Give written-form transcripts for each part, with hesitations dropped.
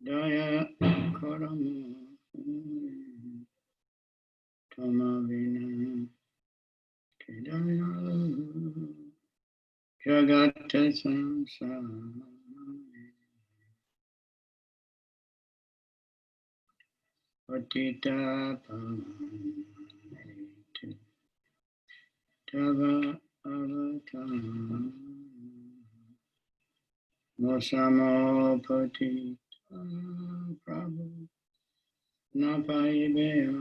Daya Karama Tamavina Kedaya Jagata Samsara Patita Pavanita Tava Avatam Mosamo Patita Prabhu Napaibeya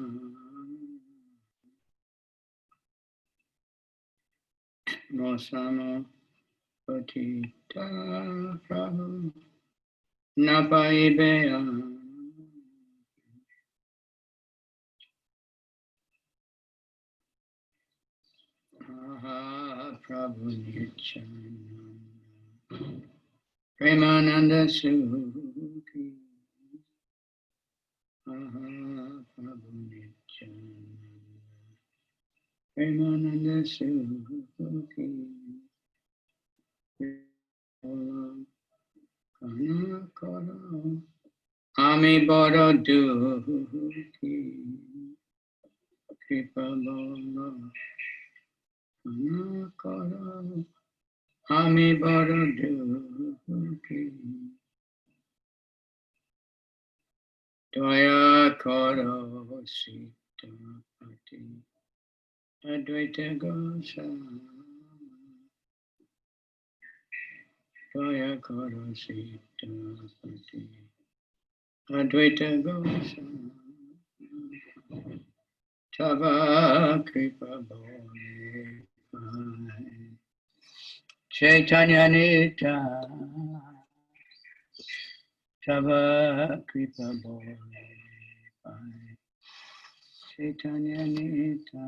Mosamo Patita Prabhu Napaibeya Prabhu Nityananda Premananda Sukhi Prabhu Nityananda Premananda Sukhi Kana Kara Ami Boro Dukhi Kripa Bolo Kana Kara Ami Boro Dukhi Daya Koro Sita Pati Advaita Gosama Daya Koro Sita Pati Advaita Gosama Tava Kripa Bole Chaitanya-nita Tava Kripa Bole Chaitanya-nita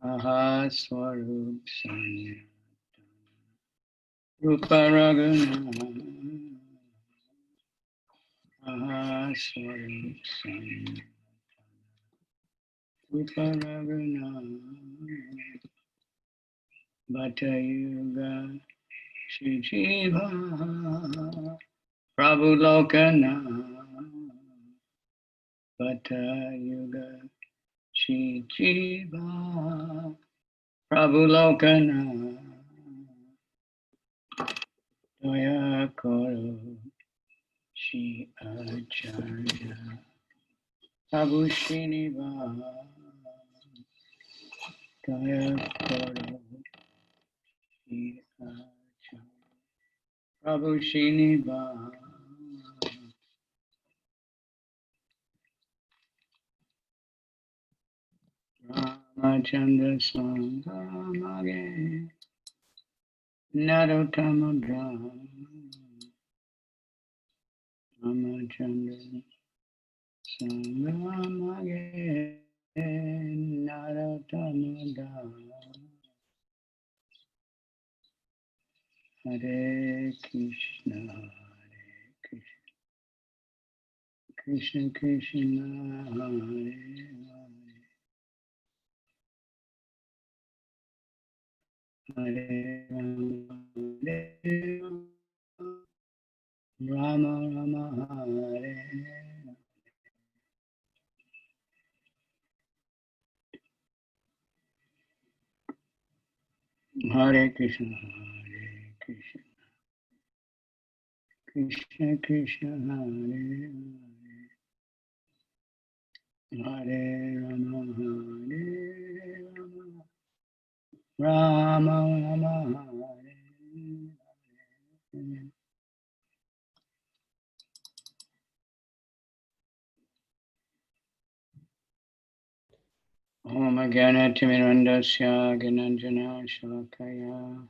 Aha Swarup Sanya Rupa Raguna Aha Swarup Sanya Rupa Raguna Bhatta Yuga Shri Jiva Prabhu Lokana Bhatta Yuga Shri Jiva Prabhu Lokana Daya Koro Shri Acharya Prabhu Srinivasa Daya Koro Shri Acharya Prabhu Srinivasa Ramachandra Sangamage Narottamudra Ramachandra Sangamage Narottamudra Hare Krishna Krishna Krishna Hare Hare Hare Rama Rama Hare Hare Krishna Krishna Krishna Hare Hare Rama Hare Rama Rama Hare Om Gyanatimirandasya Gyananjana Shalakaya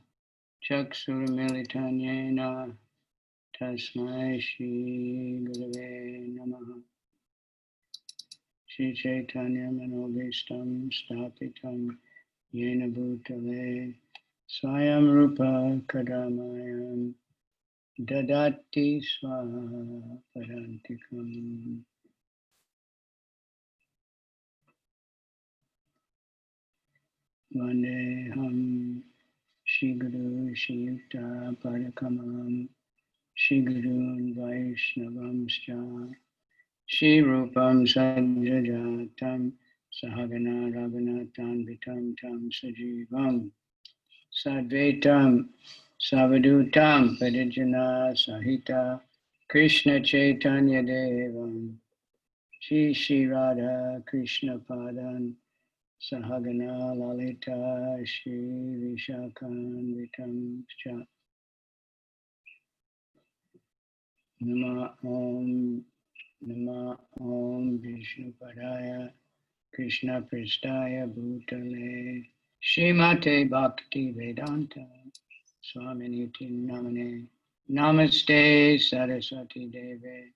Chaksurmilitanyena Tasmai Shri Gurave Namaha Shri Chaitanya Manobhistam Stapitam Yena Bhutale Swayam Rupa Kadamayam Dadati Swapadantikam. Vandeham Shri Guru Shri Yukta Padakamalam Shri Guru Vaishnavamscha Shri Rupam Sajajatam Sahagana Raghunatam Vitam Tam Sajivam Sadvaitam Savadutam Padijana Sahita Krishna Chaitanya Devam Shri Shri Radha Krishna Padan Sahagana Lalita Shri Vishakan Vitam Cha Nama Om Vishnu Padaya Krishna Pristaya Bhutale Srimate Bhakti Vedanta Swaminiti Namane Namaste Saraswati Deve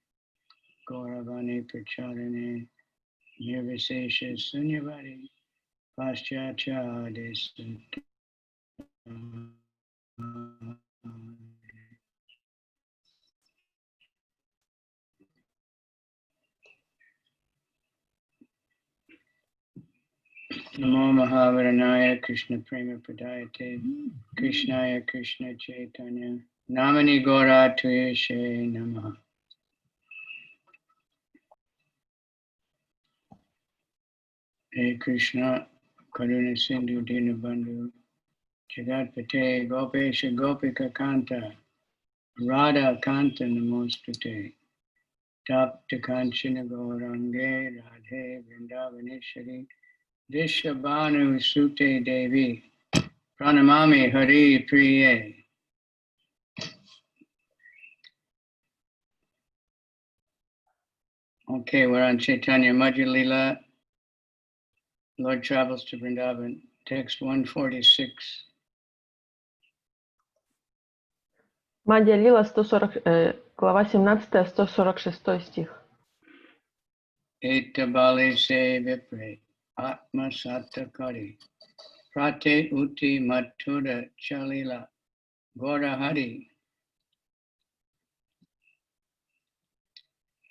Gauravani Pracharane Nirvisesha Sunyavadi Paschatya Desutta Namo Mahaviranaya Krishna Prema Pradayate Krishnaya Krishna Chaitanya Namani Gora Tuyeshe Namaha. Hey Krishna Karuna Sindhu Dinabandhu Jagatpate Gopesha Gopika Kanta Radha Kanta Namostute Tapta Kanchana Gaurange Radhe Vrindavaneshwari Vishabhanu Sute Devi Pranamami Hari Priye. Okay, we're on Chaitanya Madhya-lila. Lord travels to Vrindavan. Text 146. Мадхья-лила, 140, глава 17, 146 стих. Etabale se vipre atma satakari prate uti matura chalila gorahari.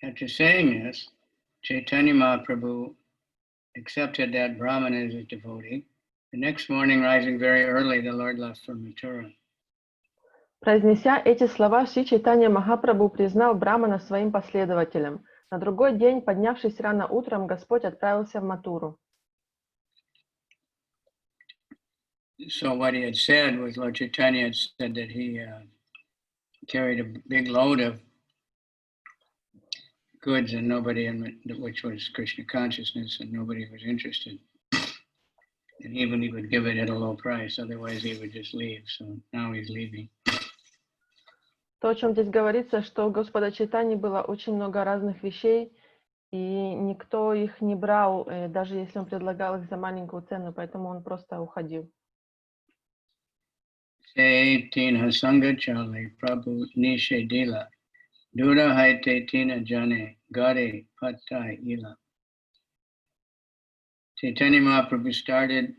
After saying this, Chaitanya Mahaprabhu accepted that Brahman as a devotee. The next morning, rising very early, the Lord left for Mathura. Произнеся эти слова, Шри Чайтанья Махапрабху признал Брамана своим последователем. На другой день, поднявшись рано утром, Господь отправился в Матуру. So what he had said was, Lord Chaitanya had said that he carried a big load of goods and nobody, which was Krishna consciousness, and nobody was interested. And even he would give it at a low price, otherwise he would just leave. So now he's leaving. То, о чем здесь говорится, что у Господа Чайтаньи было очень много разных вещей, и никто их не брал, даже если он предлагал их за маленькую цену, поэтому он просто уходил. Tina Sangha Chali Prabhu Nishe Dila Dura Haite Tina Jane Gare Patai Ila. Chaitanya Mahaprabhu started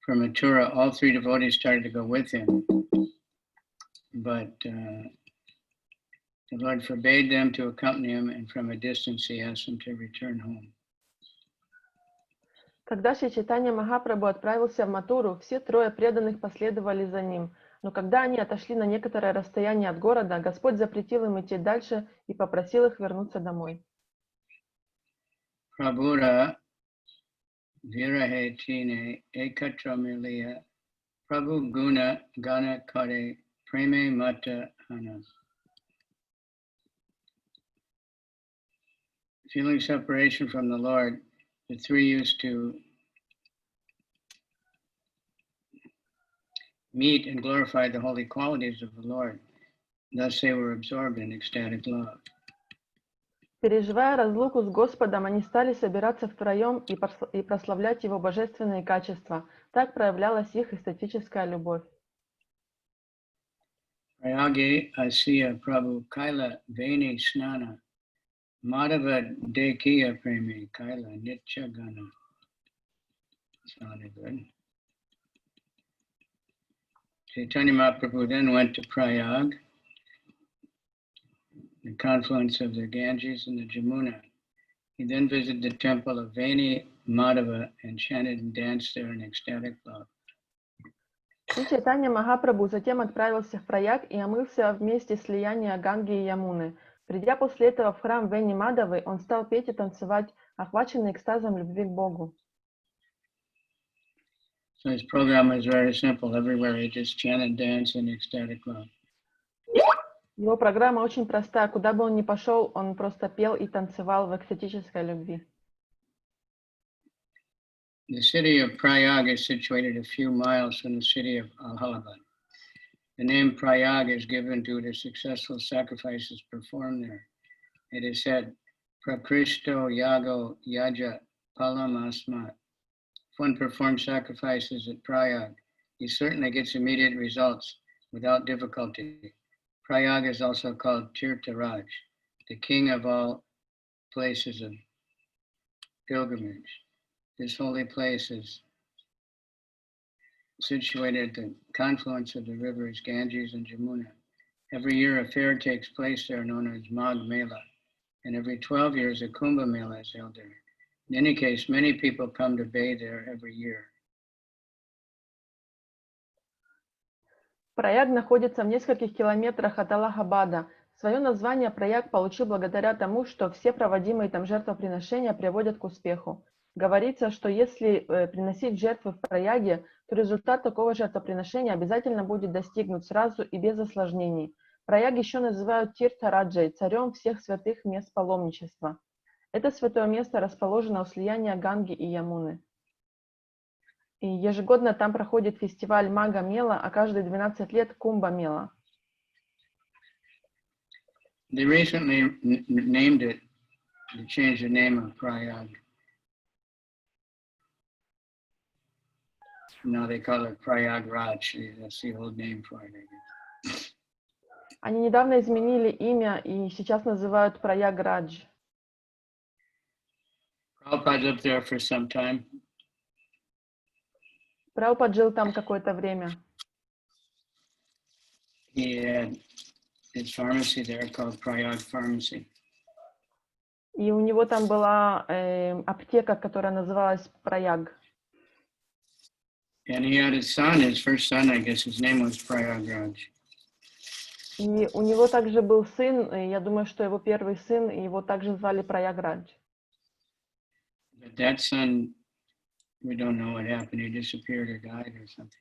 from Mathura. All three devotees started to go with him, but the Lord forbade them to accompany him, and from a distance he asked them to return home. Когда Шри Чайтанья Махапрабху отправился в Матуру, все трое преданных последовали за ним. Но когда они отошли на некоторое расстояние от города, Господь запретил им идти дальше и попросил их вернуться домой. Prabhura Virahetine Ekatramiliya Prabhu Guna Gana Kare Preme Mata Hana. Feeling separation from the Lord, the three used to meet and glorify the holy qualities of the Lord. Thus they were absorbed in ecstatic love. Переживая разлуку с Господом, они стали собираться втроем и прославлять Его божественные качества. Так проявлялась их эстетическая любовь. Prayage Asiya Prabhu Kaila Veni Snana Madhava Dekiya Premi Kaila Nitya Gana. Sounded good. Chaitanya Mahaprabhu then went to Prayag, the confluence of the Ganges and the Jamuna. He then visited the temple of Veni Madhava and chanted and danced there in ecstatic love. Шри Чайтанья Махапрабху затем отправился в Праяг и омылся в месте слияния Ганги и Ямуны. Придя после этого в храм Вени Мадавы, он стал петь и танцевать, охваченный экстазом любви к Богу. So his program was very simple. Everywhere he just chanted, danced in ecstatic love. Его программа очень проста. Куда бы он ни пошел, он просто пел и танцевал в экстатической любви. The city of Prayag is situated a few miles from the city of Allahabad. The name Prayag is given to the successful sacrifices performed there. It is said, Prakristo Yago Yaja Palam Asmat. If one performs sacrifices at Prayag, he certainly gets immediate results without difficulty. Prayag is also called Tirtharaj, the king of all places of pilgrimage. This holy place is situated at the confluence of the rivers Ganges and Jamuna. Every year a fair takes place there known as Magh Mela, and every 12 years a Kumbh Mela is held there. In any case, many people come to bathe there every year. Праяг находится в нескольких километрах от Аллахабада. Свое название Праяг получил благодаря тому, что все проводимые там жертвоприношения приводят к успеху. Говорится, что если приносить жертвы в Праяге, то результат такого жертвоприношения обязательно будет достигнут сразу и без осложнений. Праяг еще называют Тиртхараджей, царем всех святых мест паломничества. Это святое место расположено у слияния Ганги и Ямуны. И ежегодно там проходит фестиваль Мага Мела, а каждые 12 лет Кумба Мела. They recently named it, they changed the name of Prayag. Now they call it Prayagraj. That's the old name for it, I guess. Они недавно изменили имя и сейчас называют Праяградж. Prabhupada's up there for some time. Прабхупад жил там какое-то время. He had his pharmacy there called Prayag Pharmacy. И у него там была аптека, которая называлась Праяг. And he had his son, his first son, I guess his name was Prayagraj. И у него также был сын, и я думаю, что его первый сын, и его также звали Праяградж. But that son, we don't know what happened. He disappeared or died or something.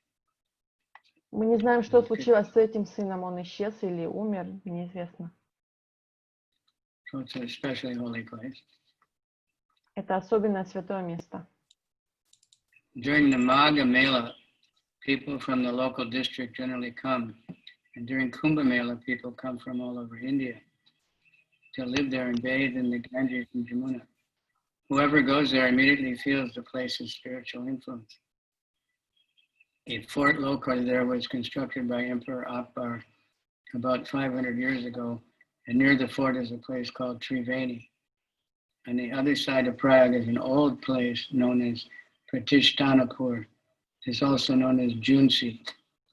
Мы не знаем, что случилось с этим сыном, он исчез или умер, неизвестно. So it's a especially holy place. Это особенное святое место. During the Magha Mela, people from the local district generally come. And during Kumbh Mela, people come from all over India to live there and bathe in the Ganges and Jamuna. Whoever goes there immediately feels the place's spiritual influence. A fort located there was constructed by Emperor Akbar about 500 years ago, and near the fort is a place called Triveni. On the other side of Prague is an old place known as Pratishthanapur. It's also known as Junsi.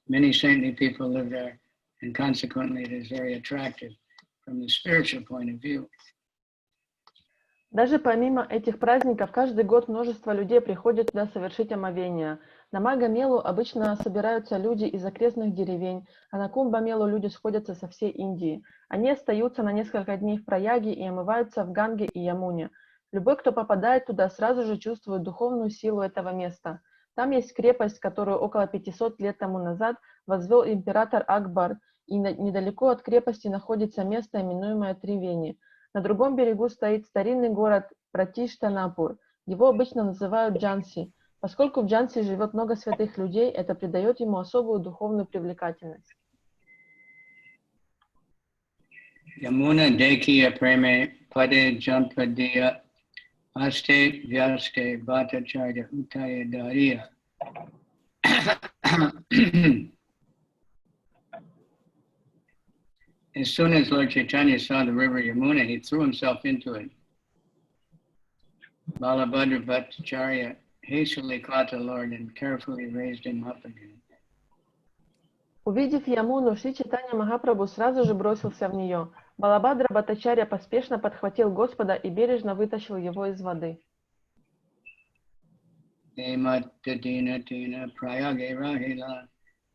Many saintly people live there, and consequently it is very attractive from the spiritual point of view. Даже помимо этих праздников, каждый год множество людей приходят туда совершить омовение. На Мага-мелу обычно собираются люди из окрестных деревень, а на Кумба-мелу люди сходятся со всей Индии. Они остаются на несколько дней в Праяге и омываются в Ганге и Ямуне. Любой, кто попадает туда, сразу же чувствует духовную силу этого места. Там есть крепость, которую около 500 лет тому назад возвел император Акбар, и недалеко от крепости находится место, именуемое Тривени. На другом берегу стоит старинный город Пратиштанапур. Его обычно называют Джанси. Поскольку в Джанси живет много святых людей, это придает ему особую духовную привлекательность. Yamuna Dekiya Preme Pade Jampadiya Aste Vyaste Bhattacharya Utaya Dariya. As soon as Lord Chaitanya saw the river Yamuna, he threw himself into it. Balabhadra Bhattacharya hastily caught the Lord and carefully raised him up again. Увидев Ямуну, Шри Чайтанья Махапрабху сразу же бросился в нее. Балабхадра Бхаттачарья поспешно подхватил Господа и бережно вытащил его из воды.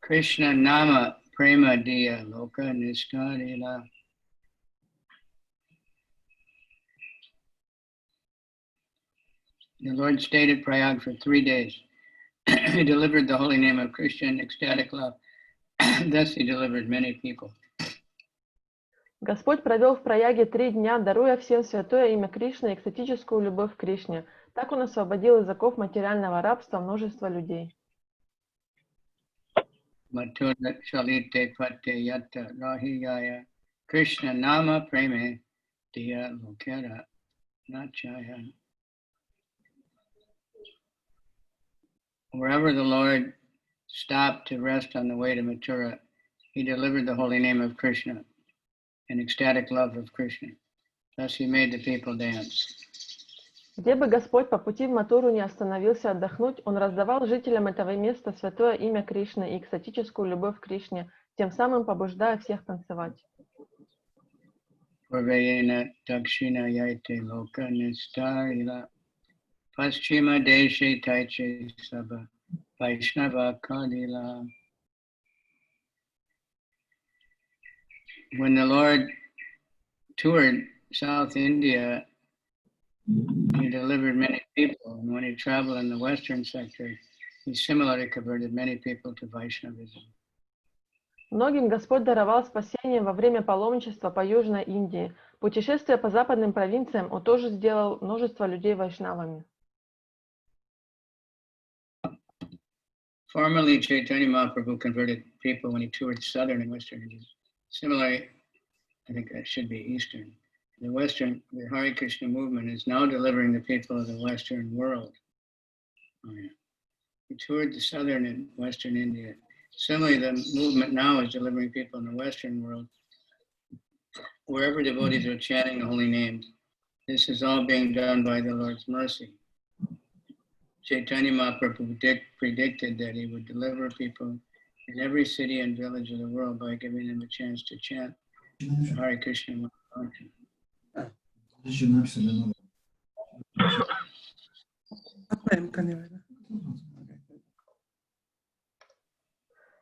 Krishna nama prema diya loka niskarila. The Lord stayed at Prayag for 3 days. He delivered the holy name of Krishna in ecstatic love. Thus he delivered many people. Господь провел в Праяге 3 дня, даруя всем святое имя Кришны и экстатическую любовь к Кришне. Так он освободил из оков материального рабства множество людей. Mathura chalite pate yatta rahiyaya Krishna nama preme diya lokera nachaya. Wherever the Lord stopped to rest on the way to Mathura, he delivered the holy name of Krishna and ecstatic love of Krishna. Thus he made the people dance. Где бы Господь по пути в Матуру не остановился отдохнуть, Он раздавал жителям этого места святое имя Кришны и экстатическую любовь к Кришне, тем самым побуждая всех танцевать. Purvayena dakshina yaite loka nistarila paschima deshe taiche sabha vaishnava kalila. When the Lord toured South India, he delivered many people, and when he traveled in the western sector, he similarly converted many people to Vaishnavism. Многим Господь даровал спасение во время паломничества по Южной Индии. Путешествуя по западным провинциям, Он тоже сделал множество людей вайшнавами. Formerly, Chaitanya Mahaprabhu converted people when he toured southern and western India. Similarly, I think that should be eastern. The Hare Krishna movement is now delivering the people of the Western world. Oh, yeah. He toured the southern and western India. Similarly, the movement now is delivering people in the Western world. Wherever devotees are chanting the holy names, this is all being done by the Lord's mercy. Chaitanya Mahaprabhu predicted that he would deliver people in every city and village of the world by giving them a chance to chant the Hare Krishna mantra.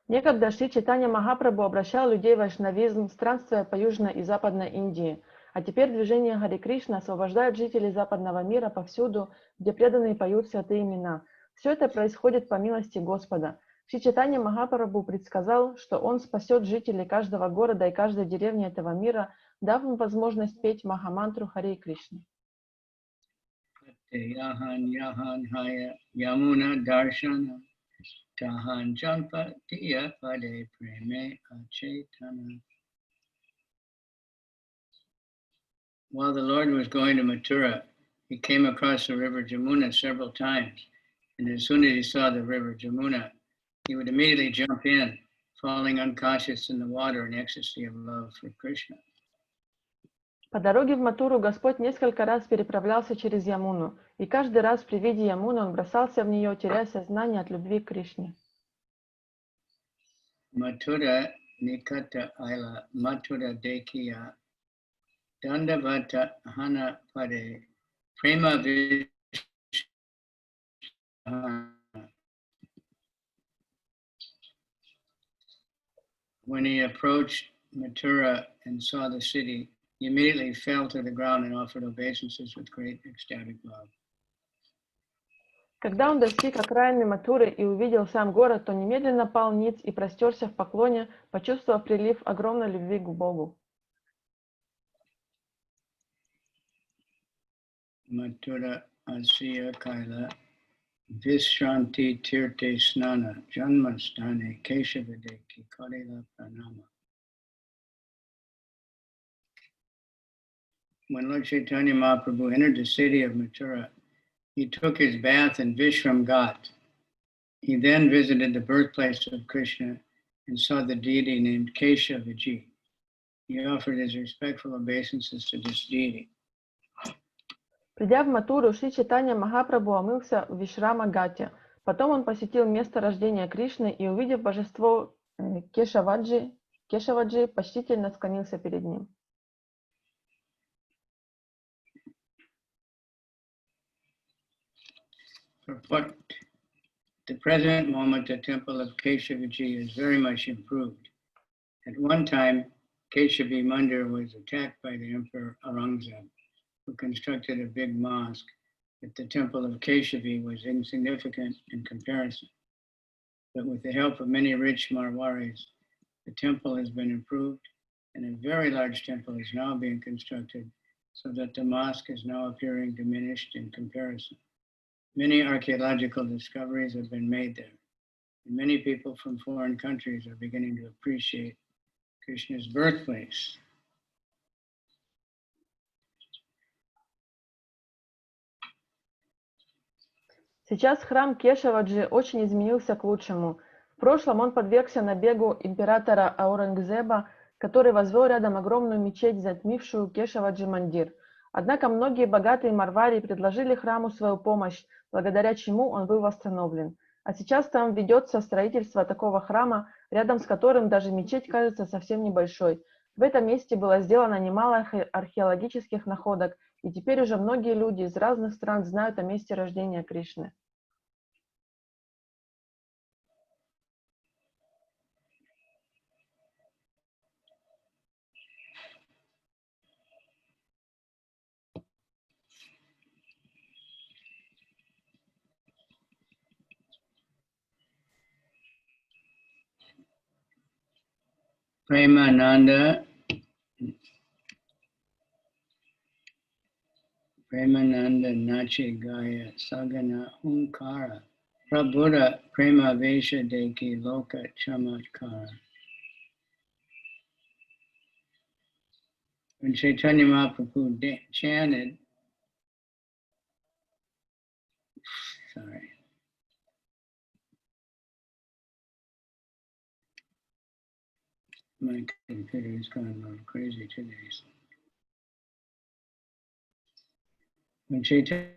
Некогда Шри Чайтанья Махапрабху обращал людей в вайшнавизм, странствуя по Южной и Западной Индии. А теперь движение Харе Кришна освобождает жителей западного мира повсюду, где преданные поют святые имена. Все это происходит по милости Господа. Шри Чайтанья Махапрабху предсказал, что он спасет жителей каждого города и каждой деревни этого мира, дав им возможность петь Махамантру Харе Кришны. Tahan Jampatiya Pade Preme Achetana. While the Lord was going to Mathura, he came across the river Jamuna several times. And as soon as he saw the river Jamuna, he would immediately jump in, falling unconscious in the water in ecstasy of love for Krishna. По дороге в Матуру Господь несколько раз переправлялся через Ямуну, и каждый раз при виде Ямуны он бросался в нее, теряя сознание от любви к Кришне. Mathura Nikata Aila Mathura Dekiya Dandavata Hana Pade Prema Vishana. When he approached Mathura and saw the city, he immediately fell to the ground and offered obeisances with great ecstatic love. Когда он достиг окраины Матуры и увидел сам город, то немедленно пал ниц и простерся в поклоне, почувствовав прилив огромной любви к Богу. Mathura Asiya Kaila Vishranti Tirte Snana Janmastane Keshavadeki Karila Pranama. When Lord Chaitanya Mahaprabhu entered the city of Mathura, he took his bath in Vishram Ghat. He then visited the birthplace of Krishna and saw the deity named Keshavaji. He offered his respectful obeisances to this deity. Придя в Матуру, Шри Чайтанья Махапрабху омылся в Вишрама-гате. Потом он посетил место рождения Кришны и, увидев божество Кешаваджи, почтительно склонился перед ним. Purport. the present moment, the temple of Keshavaji is very much improved. At one time, Keshavi Mandir was attacked by the Emperor Aurangzeb, who constructed a big mosque, but the temple of Keshavi was insignificant in comparison. But with the help of many rich Marwaris, the temple has been improved, and a very large temple is now being constructed, so that the mosque is now appearing diminished in comparison. Many archaeological discoveries have been made there, and many people from foreign countries are beginning to appreciate Krishna's birthplace. Сейчас храм Кешаваджи очень изменился к лучшему. В прошлом он подвергся набегу императора Аурангзеба, который возвел рядом огромную мечеть, затмившую Кешаваджи Мандир. Однако многие богатые марвари предложили храму свою помощь, благодаря чему он был восстановлен. А сейчас там ведется строительство такого храма, рядом с которым даже мечеть кажется совсем небольшой. В этом месте было сделано немало археологических находок, и теперь уже многие люди из разных стран знают о месте рождения Кришны. Premananda Nachi Gaya Sagana Hunkara Prabhuda Prema Vesha Deki Loka Chamatkara. When Chaitanya Mahaprabhu chanted, my computer is going a little crazy today. When Chaitanya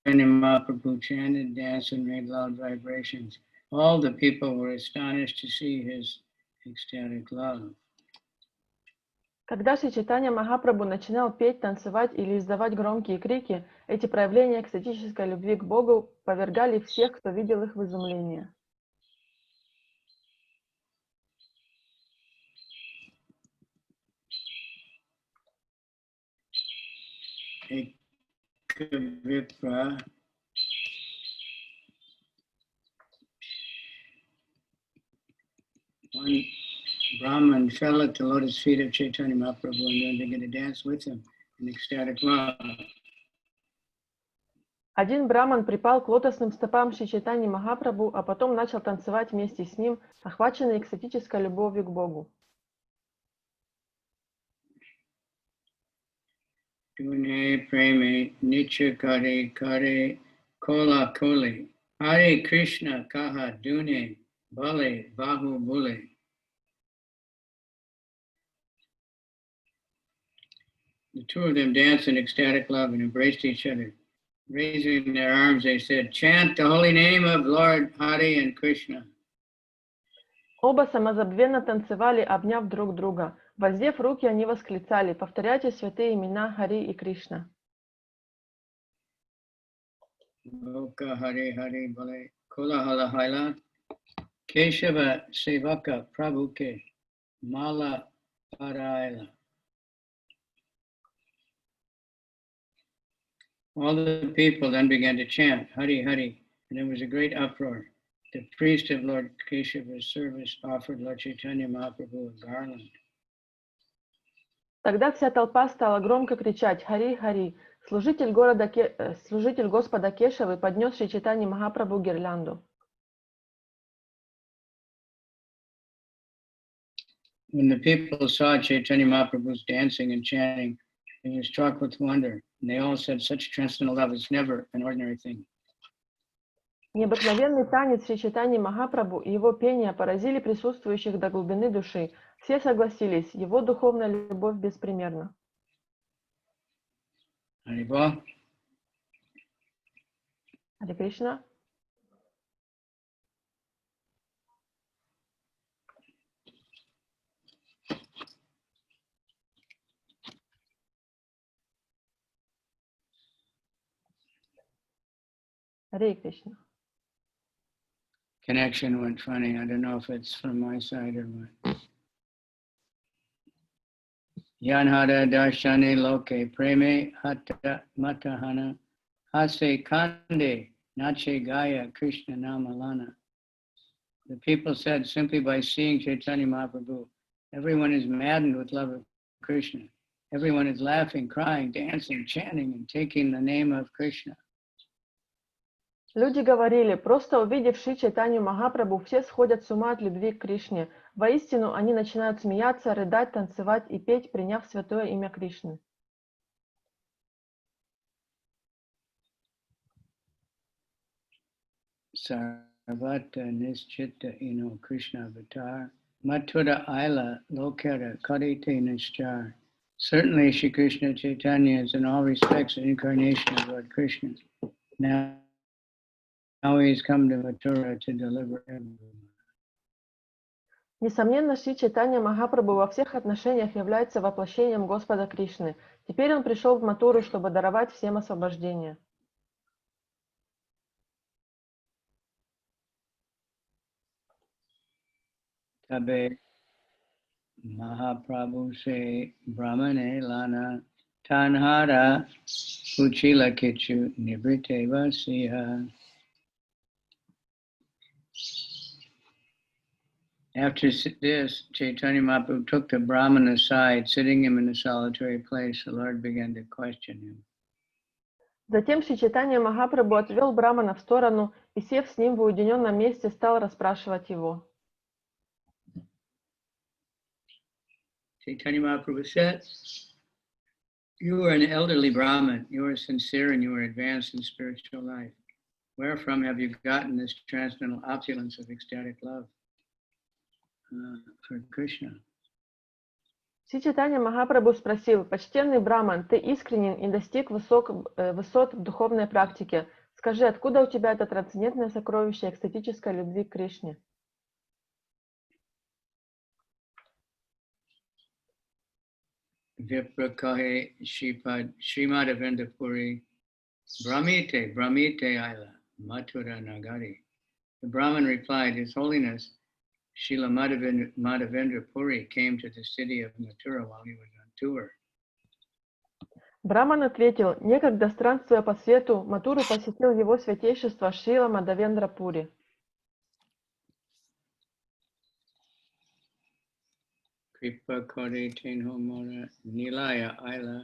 Mahaprabhu chanted, danced, and made loud vibrations, all the people were astonished to see his ecstatic love. Когда Шри Чайтанья Махапрабху начинал петь, танцевать или издавать громкие крики, эти проявления экстатической любви к Богу повергали всех, кто видел их, в изумление. One Brahman fell at the lotus feet of Chaitanya Mahaprabhu and then began to dance with him in ecstatic love. Один браман припал к лотосным стопам Шри Чайтаньи Махапрабху, а потом начал танцевать вместе с ним, охваченный экстатической любовью к Богу. Дуне преми нича каре каре кола коли. Харе Кришна каха дуне бале баху буле. The two of them danced in ecstatic love and embraced each other. Raising their arms, they said, "Chant the holy name of Lord Hari and Krishna." Оба самозабвенно танцевали, обняв друг друга. Воздев руки, они восклицали: «Повторяйте святые имена Хари и Кришна». Loka Hari Hari Bale Kolahala Haila Keshava Sevaka Prabhuke Mala Paraila. All the people then began to chant Hari Hari, and there was a great uproar. The priest of Lord Keshava's service offered Lord Chaitanya Mahaprabhu a garland. Тогда вся толпа стала громко кричать «Хари, Хари!». Служитель Господа Кешавы поднес Шри Чайтанье Махапрабху гирлянду. When the people saw Chaitanya Mahaprabhu's dancing and chanting, they were struck with wonder, and they all said, "Such transcendental love is never an ordinary thing." Необыкновенный танец Шри Чайтаньи Махапрабху и его пение поразили присутствующих до глубины души. Все согласились, его духовная любовь беспримерна. Хари Кришна. Хари Кришна. connection went funny. I don't know if it's from my side or what. Yanhada darshane loke preme hatta matahana hase kande nache gaya Krishna namalana. The people said, simply by seeing Chaitanya Mahaprabhu, everyone is maddened with love of Krishna. Everyone is laughing, crying, dancing, chanting, and taking the name of Krishna. Люди говорили, просто увидев Шри Чайтанью Махапрабху, все сходят с ума от любви к Кришне. Воистину, они начинают смеяться, рыдать, танцевать и петь, приняв святое имя Кришны. Sarvata nischitta ino Krishna avatar, Mathura-lila lokera karite nishchar. Certainly, Shri Krishna Chaitanya is in all respects an incarnation of Lord Krishna. Now he has come to Mathura to deliver everyone. Несомненно, Шри Чайтанья Махапрабху во всех отношениях является воплощением Господа Кришны. Теперь он пришел в Матуру, чтобы даровать всем освобождение. Tabe Mahaprabhu se Brahmane lana tanhara uchila kichu nibrite vasiha. After this, Chaitanya Mahaprabhu took the Brahman aside, sitting him in a solitary place. The Lord began to question him. Затем Шри Чайтанья Махапрабху отвел Брамана в сторону и, сев с ним в уединенном месте, стал расспрашивать его. Chaitanya Mahaprabhu said, "You are an elderly Brahman. You are sincere and you are advanced in spiritual life. Where from have you gotten this transcendental opulence of ecstatic love for Krishna?" Шри Чайтанья Махапрабху спросил: «Почтенный Браман, ты искренен и достиг высот в духовной практике. Скажи, откуда у тебя это трансцендентное сокровище экстатической любви к Кришне?» Viprakahe Srimad Puri Brahmite Aila Mathura Nagari. The Brahman replied, His Holiness Srila Madhavendra Puri came to the city of Mathura while he was on tour. Браман ответил: «Некогда, странствуя по свету, Матуру посетил его святейшество Шрила Мадхавендра Пури». Kripa Kare Tenho Mora Nilaya Aila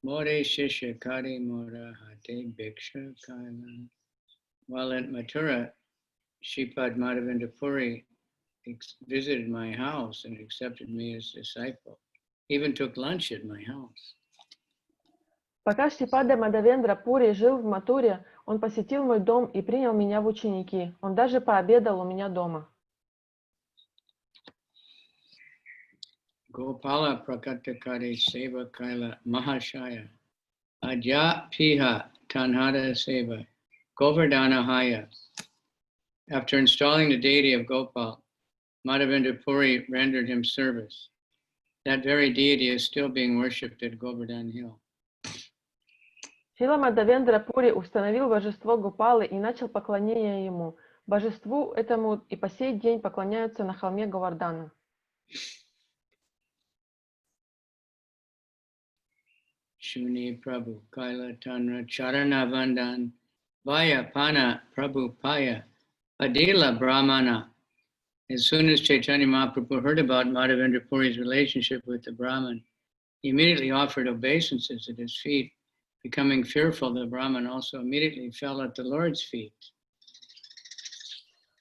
More Shishya Kare Mora Hate Bhiksha Kaila. While at Mathura, Shripad Madhavendra Puri visited my house and accepted me as disciple. He even took lunch at my house. Пока Шрипада Мадхавендра Пури жил в Матуре, он посетил мой дом и принял меня в ученики. Он даже пообедал у меня дома. Gopala Prakatakare Seva Kaila Mahashaya Adya Piha Tanhada Seva Govardhana Haya. After installing the deity of Gopal, Madhavendra Puri rendered him service. That very deity is still being worshipped at Govardhan Hill. Шрила Мадхавендра Пури установил божество Гопалы и начал поклонение ему. Божеству этому и по сей день поклоняются на холме Говардана. Shuni Prabhu Kaila Tanra Charana Vandan Vaya Pana Prabhu Paya Adila Brahmana. As soon as Chaitanya Mahaprabhu heard about Madhavendra Puri's relationship with the Brahman, he immediately offered obeisances at his feet. Becoming fearful, the Brahman also immediately fell at the Lord's feet.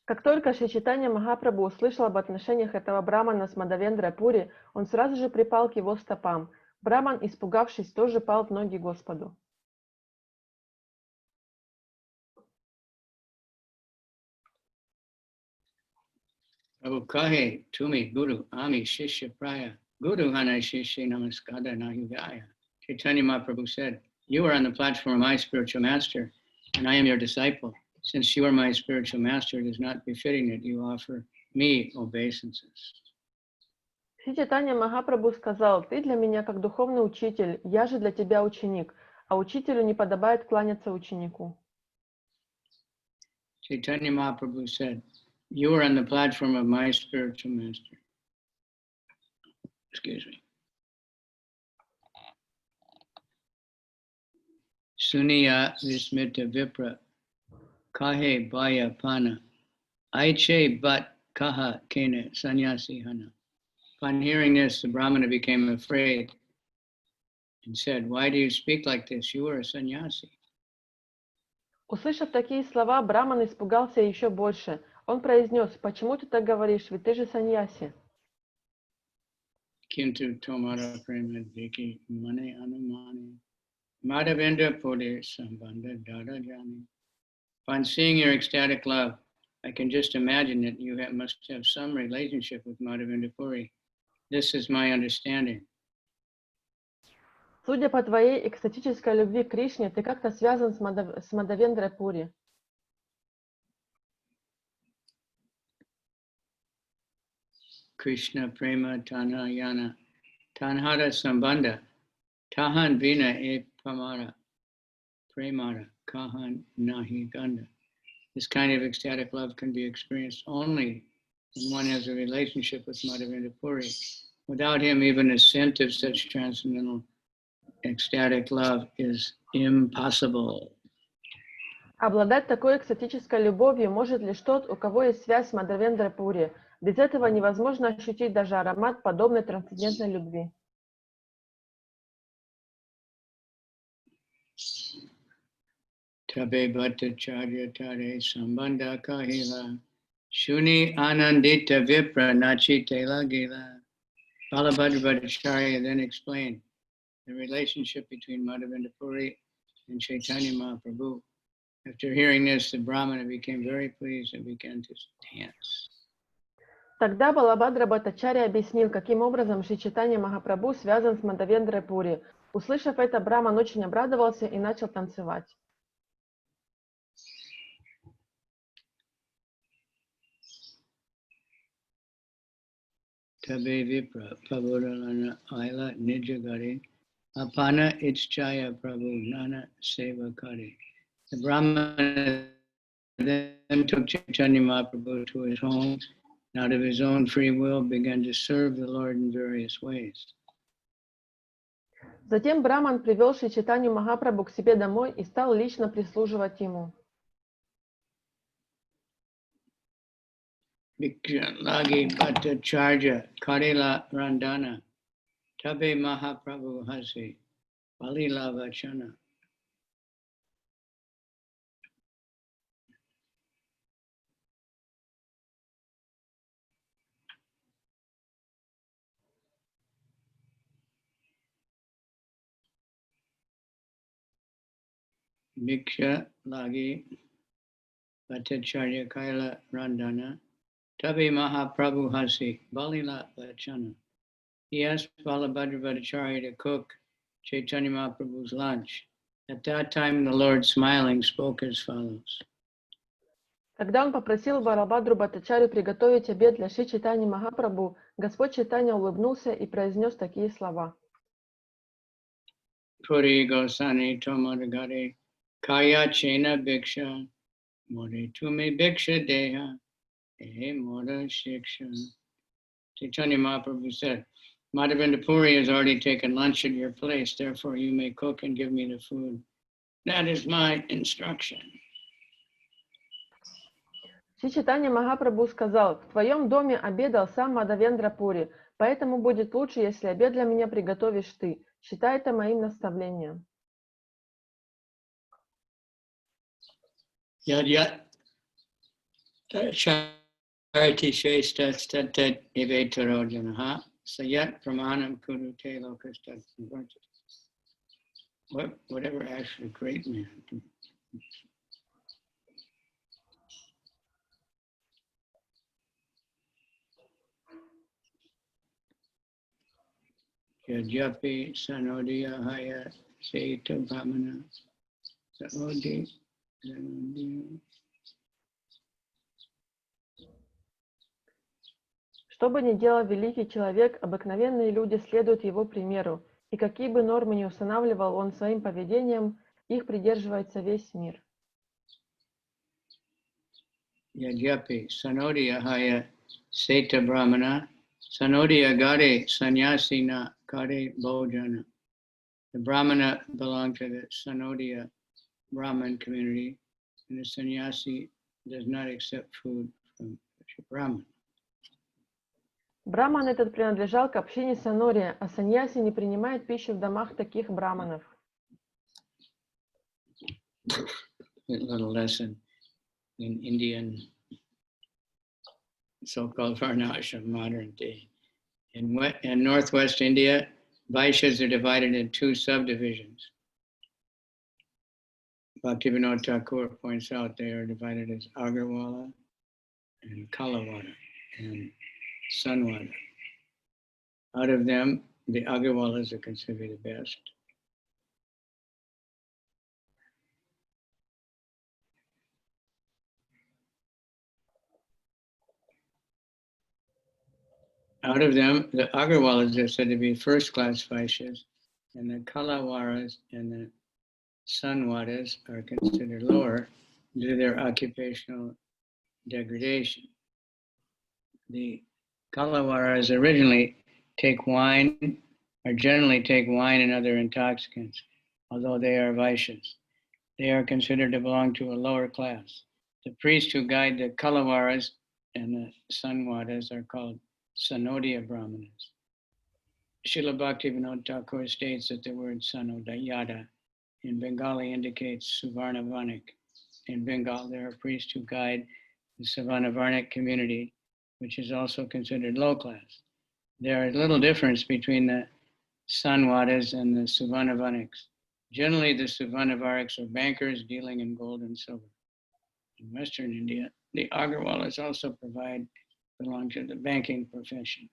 Как только Шри Чайтанья Махапрабху услышал об отношениях этого Брамана с Мадхавендра Пури, он сразу же припал к его стопам. Браман, испугавшись, тоже пал в ноги Господу. Prabhu kahe tumi guru ami shishya praya guru hana shishya namaskada nahugaya. Chaitanya Mahaprabhu said, "You are on the platform of my spiritual master, and I am your disciple. Since you are my spiritual master, it is not befitting that you offer me obeisances." Шри Чайтанья Махапрабху сказал: «Ты для меня как духовный учитель, я же для тебя ученик, а учителю не подобает кланяться ученику». Chaitanya Mahaprabhu said, You are on the platform of my spiritual master. Excuse me. Suniya vismita vipra kahe bhaya pana aiche bat kaha kena sannyasi hana. Upon hearing this, the Brahmana became afraid and said, "Why do you speak like this? You are a sannyasi." Услышав такие слова, Браман испугался еще больше. Он произнес: "Почему ты так говоришь? Ведь ты же саньяси." Kintu tomara prema diki mane anumani madhavendra pode sambandha dadajani. Upon seeing your ecstatic love, I can just imagine that you must have some relationship with Madhavendra Puri. This is my understanding. Судя по твоей экстатической любви к Кришне, ты как-то связан с Мадхавендрой Пури. Krishna prema tanhayana tanhara sambandha tahan vina ek pamara premara kahan nahi ganda. This kind of ecstatic love can be experienced only when one has a relationship with Madhavendra Puri. Without him, even a scent of such transcendental ecstatic love is impossible. Обладать такой экстатической любовью может лишь тот, у кого есть связь с Мадхавендрой Пури. Без этого невозможно ощутить даже аромат подобной трансцендентной любви. Tabe Bhattacharya-tare sambandha kahila shuni anandita vipra nachitela gila. Balabhadra Bhattacharya then explained the relationship between Madhavendra Puri and Chaitanya Mahaprabhu. After hearing this, the Brahmana became very pleased and began to dance. Тогда Балабхадра Бхаттачарья объяснил, каким образом Шри Чайтанья Махапрабху связан с Мадхавендрой Пури. Услышав это, Браман очень обрадовался и начал танцевать. Tabe vipra pavuralana aila nijagari apana ichchaya prabhu nana sevakari. The Brahmana then took Chaitanya Mahaprabhu to his home and out of his own free will began to serve the Lord in various ways. Затем Браман привел Шри Чайтанью Махапрабху к себе домой и стал лично прислуживать ему. Lagi Bhattacharya Karila Vṛndāvana Tabe Mahaprabhu Hasi Balila Vachana. Bhiksha Lagi Bhattacharya Kaila Vṛndāvana Tabe Mahaprabhu Hasi Balila Vachana. He asked Balabhadra Bhattacharya to cook Chaitanya Mahaprabhu's lunch. At that time, the Lord, smiling, spoke as follows. Когда он попросил Балабхадру Бхаттачарью приготовить обед для Шри Чайтаньи Махапрабху, Господь Чайтанья улыбнулся и произнес такие слова. Puri Gosani Tomadagari Kaya Chena Bhiksha Mori Tumi Bhiksha Deha Ehe Mora Shiksha. Chaitanya Mahaprabhu said, Madhavendra Puri has already taken lunch at your place, therefore you may cook and give me the food. That is my instruction. Шри Чайтанья Махапрабху сказал: в твоем доме обедал сам Мадхавендра Пури, поэтому будет лучше, если обед для меня приготовишь ты. Считай это моим наставлением. Yad Chariti Shresthas Tat Evetaro Janaha Sayat Pramanam Kurute Lokastat. Whatever actually great man. Yadyapi Sanodiya Haya Seta Brahmana Saodi Sanodiya. Что бы ни делал великий человек, обыкновенные люди следуют его примеру, и какие бы нормы ни устанавливал он своим поведением, их придерживается весь мир. Yajyapi Sanodiya Haya Seta Brahmana Sanodiya Gare Sannyasina Kare Bhojana. The Brahmana belonged to the Sanodiya Brahman community, and the sannyasi does not accept food from Brahman. Браман этот принадлежал к общине Санория, а саньяси не принимает пищу в домах таких браманов. A little lesson in Indian so-called Varnash of modern day. In northwest India, Vaishyas are divided in two subdivisions. Bhaktivinoda Thakur points out they are divided as Agarwala and Kalawada and Sanwada. Out of them, the Agarwalas are considered the best. Out of them, the Agarwalas are said to be first-class Vaishyas, and the Kalawaras and the Sanwadas are considered lower due to their occupational degradation. The Kalawaras originally take wine, or generally take wine and other intoxicants, although they are Vaishyas. They are considered to belong to a lower class. The priests who guide the Kalawaras and the Sanwadas are called Sanodiya Brahmanas. Srila Bhaktivinoda Thakur states that the word Sanodayada in Bengali indicates Suvarnavanik. In Bengal, there are priests who guide the Suvarnavanik community, which is also considered low class. There is little difference between the Sanwadas and the Suvarnavaniks. Generally, the Suvarnavariks are bankers dealing in gold and silver. In Western India, the Agarwalas also belong to the banking profession.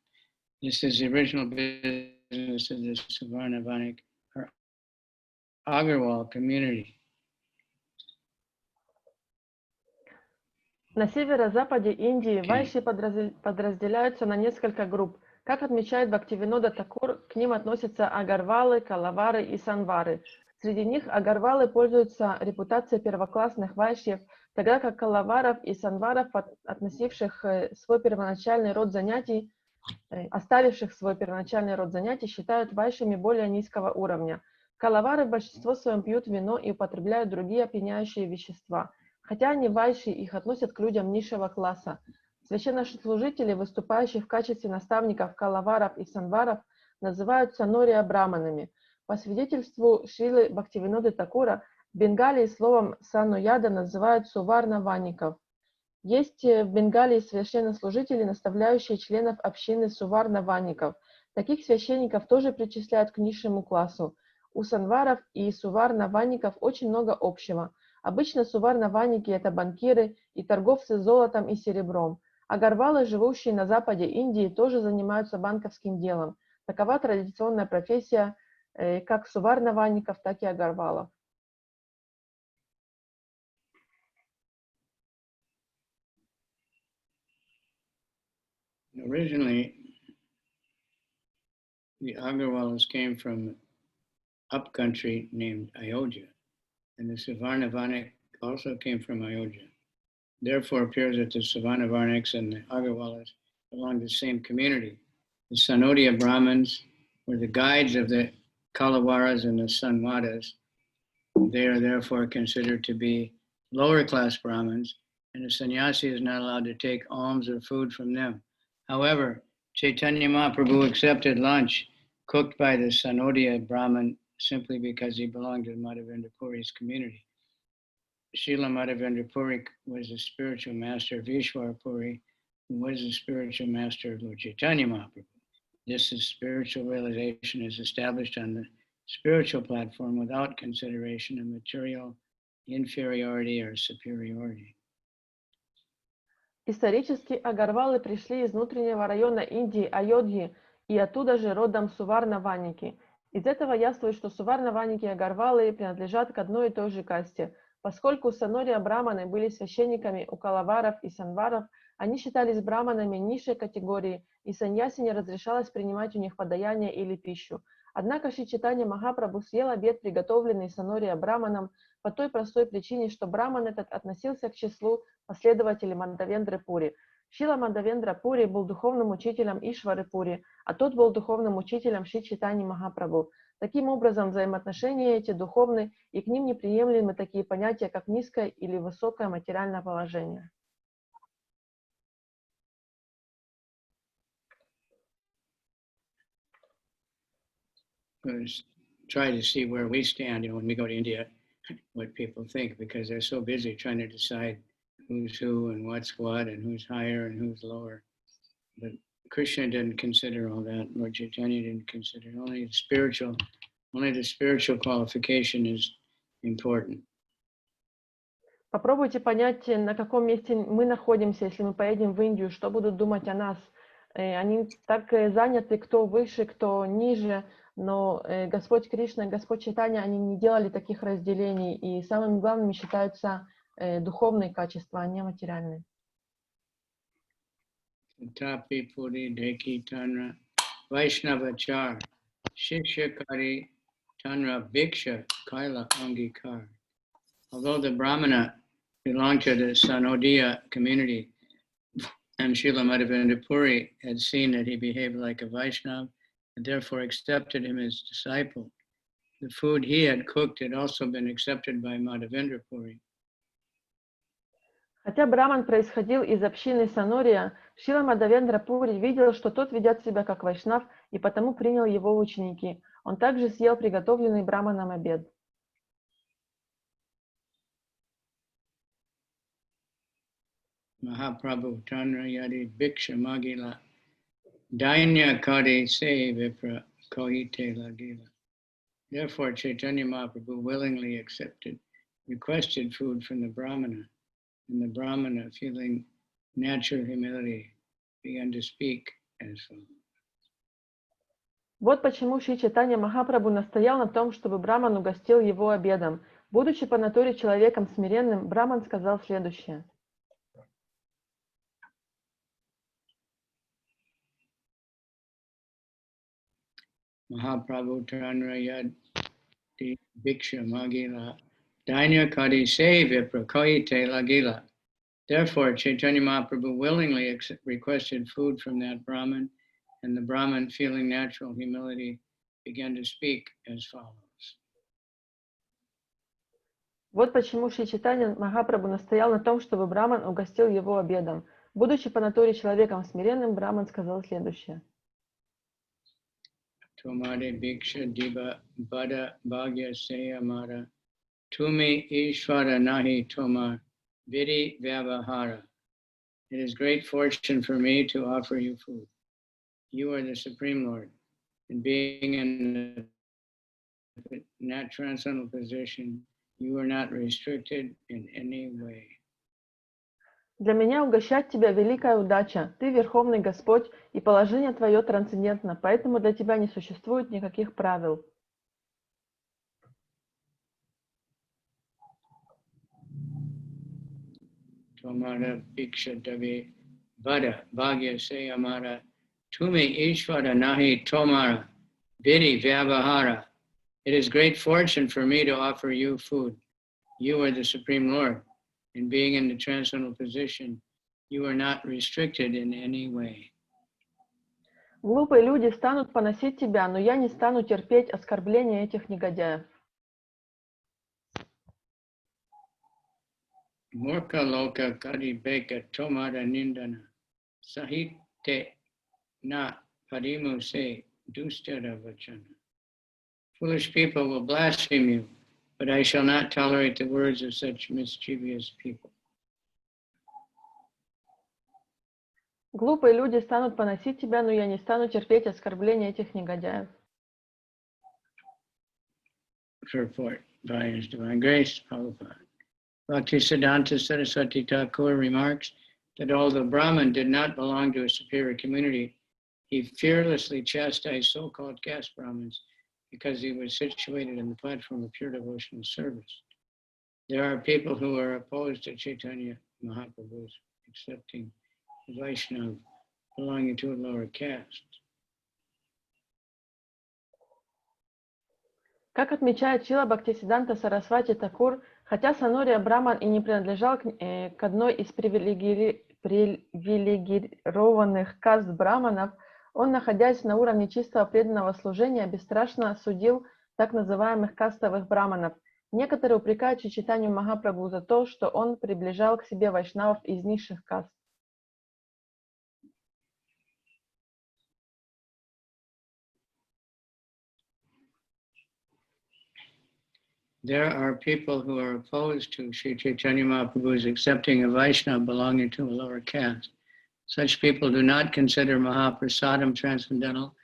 This is the original business of the Suvarnavanik or Agarwal community. На северо-западе Индии вайши подразделяются на несколько групп. Как отмечает Бхактивинода Такур, к ним относятся агарвалы, калавары и санвары. Среди них агарвалы пользуются репутацией первоклассных вайшьев, тогда как калаваров и санваров, оставивших свой первоначальный род занятий, считают вайшами более низкого уровня. Калавары в большинстве своем пьют вино и употребляют другие опьяняющие вещества. Хотя они вайши, их относят к людям низшего класса. Священнослужители, выступающие в качестве наставников калаваров и санваров, называют санория браманами. По свидетельству Шрилы Бхактивиноды Такура, в Бенгалии словом санояда называют суварнаваников. Есть в Бенгалии священнослужители, наставляющие членов общины суварнаваников. Таких священников тоже причисляют к низшему классу. У санваров и суварнаваников очень много общего. Обычно суварнаваники – это банкиры и торговцы золотом и серебром. Агарвалы, живущие на западе Индии, тоже занимаются банковским делом. Такова традиционная профессия как суварнаваников, так и агарвалов. Originally, the Agarwalas came from upcountry named Ayodhya, and the Suvarnavanik also came from Ayodhya. Therefore, it appears that the Suvarnavaniks and the Agarwalas belong to the same community. The Sanodiya Brahmins were the guides of the Kalawaras and the Sanwadas. They are therefore considered to be lower class Brahmins, and the sannyasi is not allowed to take alms or food from them. However, Chaitanya Mahaprabhu accepted lunch cooked by the Sanodiya Brahmin simply because he belonged to Madhavendra Puri's community. Srila Madhavendra Puri was the spiritual master of Ishwar Puri, who was the spiritual master of Lord Chaitanya Mahaprabhu. This is spiritual realization is established on the spiritual platform without consideration of material inferiority or superiority. Исторически агарвалы пришли из внутреннего района Индии, Айодхи, и оттуда же родом суварнаваники. Из этого яствует, что суварнаваники и агарвалы принадлежат к одной и той же касте. Поскольку санория браманы были священниками у калаваров и санваров, они считались браманами низшей категории, и саньяси не разрешалось принимать у них подаяние или пищу. Однако Шри Чайтанья Махапрабху съел обед, приготовленный санория браманом, по той простой причине, что браман этот относился к числу последователи Мадхавендры Пури. Шрила Мадхавендра Пури был духовным учителем Ишвары Пури, а тот был духовным учителем Шри Чайтаньи Махапрабху. Таким образом, взаимоотношения эти духовны, и к ним неприемлемы такие понятия, как низкое или высокое материальное положение. Try to see where we stand, when we go to India, what people think, because they're so busy trying to decide who's who and what's what and who's higher and who's lower. But Krishna didn't consider all that. Lord Chaitanya didn't consider. Only the spiritual qualification is important. Попробуйте понять, на каком месте мы находимся, если мы поедем в Индию, что будут думать о нас. Они так заняты, кто выше, кто ниже, но Господь Кришна и Господь Чайтанья, они не делали таких разделений, и самыми главными считаются духовные качества, а не материальные. Tapi Puri Deki Tanra Vaishnavachar Shikshakari Tanra Bhiksha Kaila Angikar. Although the Brahmana belonged to the Sanodiya community, and Srila Madhavendra Puri had seen that he behaved like a Vaishnava and therefore accepted him as disciple, the food he had cooked had also been accepted by Madhavendra Puri. Хотя Браман происходил из общины Санория, Шрила Мадхавендра Пури видел, что тот ведет себя как вайшнав, и потому принял его в ученики. Он также съел приготовленный Браманом обед. Mahaprabhu Tanra Yadi Bhiksha Magila Dainya Kari Se Vipra Kohite Lagila. Therefore, Chaitanya Mahaprabhu willingly requested food from the Brahmana, and the Brahmana, feeling natural humility, began to speak as follows. Вот почему Шри Чайтанья Махапрабху настоял на том, чтобы Браман угостил его обедом. Будучи по натуре человеком смиренным, Браман сказал следующее. Mahaprabhu Tanra Yad Bhiksha Magila Dainya Kadi Se Vipra Kohite Lagila. Therefore, Chaitanya Mahaprabhu willingly requested food from that Brahman, and the Brahman, feeling natural humility, began to speak as follows. Вот почему Шри Чайтанья Махапрабху настоял на том, чтобы Браман угостил его обедом. Будучи по натуре человеком смиренным, Браман сказал следующее. Tomade Bhiksha Diva Bada Bhagya Seyamara Tumi Ishvara Nahi Tomar Vidi Vyavahara. It is great fortune for me to offer you food. You are the Supreme Lord, and being in that transcendental position, you are not restricted in any way. Для меня угощать тебя великая удача. Ты Верховный Господь, и положение твое трансцендентно, поэтому для тебя не существует никаких правил. Tomara Bhiksha Davi Vada Bhagya Se Amara Tumi Ishvara Nahi Tomara Vidi Vyavahara. It is great fortune for me to offer you food. You are the Supreme Lord, and being in the transcendental position, you are not restricted in any way. Глупые люди станут поносить тебя, но я не стану терпеть оскорбления этих негодяев. Murka loka kadi beka tomara nindana sahite na padimu se dustara vachana. Foolish people will blaspheme you, but I shall not tolerate the words of such mischievous people. Глупые люди станут поносить тебя, но я не стану терпеть оскорбления этих негодяев. Purport by His Divine Grace, Prabhupada. Bhaktisiddhanta Saraswati Thakur remarks that although Brahman did not belong to a superior community, he fearlessly chastised so-called caste Brahmins because he was situated in the platform of pure devotional service. There are people who are opposed to Chaitanya Mahaprabhu's accepting Vaishnava belonging to a lower caste. Как отмечает Шрила Бхактисиддханта Сарасвати Такур, Хотя Санурия Браман и не принадлежал к одной из привилегированных каст браманов, он, находясь на уровне чистого преданного служения, бесстрашно судил так называемых кастовых браманов. Некоторые упрекают Чайтанью Махапрабху за то, что он приближал к себе вайшнавов из низших каст. There are people who are opposed to Sri Chaitanya Mahaprabhu's accepting a Vaishnava belonging to a lower caste. Such people do not consider Mahaprasadam transcendental,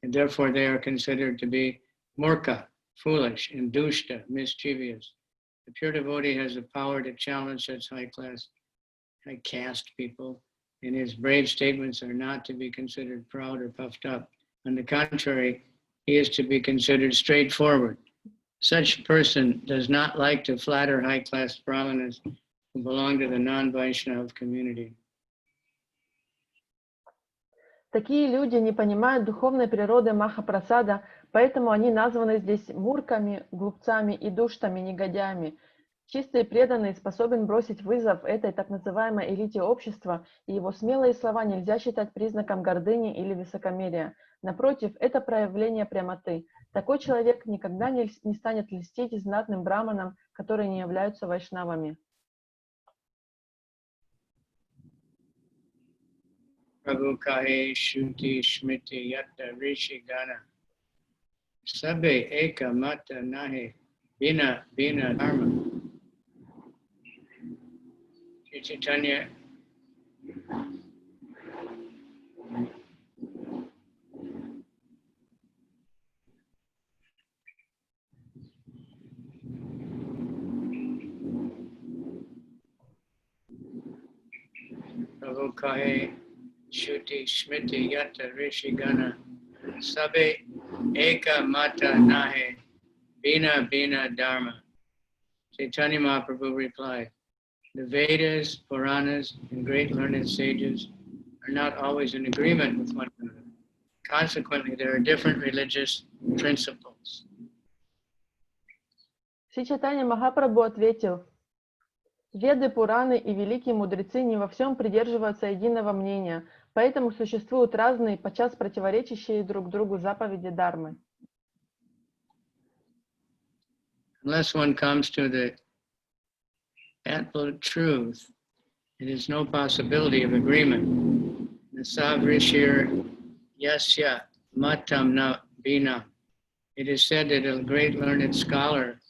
and therefore they are considered to be murka, foolish, and dushta, mischievous. The pure devotee has the power to challenge such high caste people, and his brave statements are not to be considered proud or puffed up. On the contrary, he is to be considered straightforward. Such person does not like to flatter high-class brahmanas who belong to the non-Vaishnava community. Такие люди не понимают духовной природы Махапрасада, поэтому они названы здесь мурками, глупцами и душтами, негодяями. Чистый преданный способен бросить вызов этой так называемой элите общества, и его смелые слова нельзя считать признаком гордыни или высокомерия. Напротив, это проявление прямоты. Такой человек никогда не станет льстить знатным браманам, которые не являются вайшнавами. Prabhu kahe shuti shmiti yatta rishi gana sabe eka mata nahe bina dharma. Chaitanya Prabhu kahe Shuti Smriti Yatta Rishi Gana Sabe Eka Mata Nahe Bina Dharma. Chaitanya Mahaprabhu replied, the Vedas, Puranas, and great learned sages are not always in agreement with one another. Consequently, there are different religious principles. Шри Чайтанья Махапрабху ответил: Веды, Пураны и великие мудрецы не во всем придерживаются единого мнения, поэтому существуют разные, подчас противоречащие друг другу заповеди Дharмы. Unless one comes to the absolute truth, there is no possibility of agreement. Nasavrishir yasya matam na bina. It is said that a great learned scholar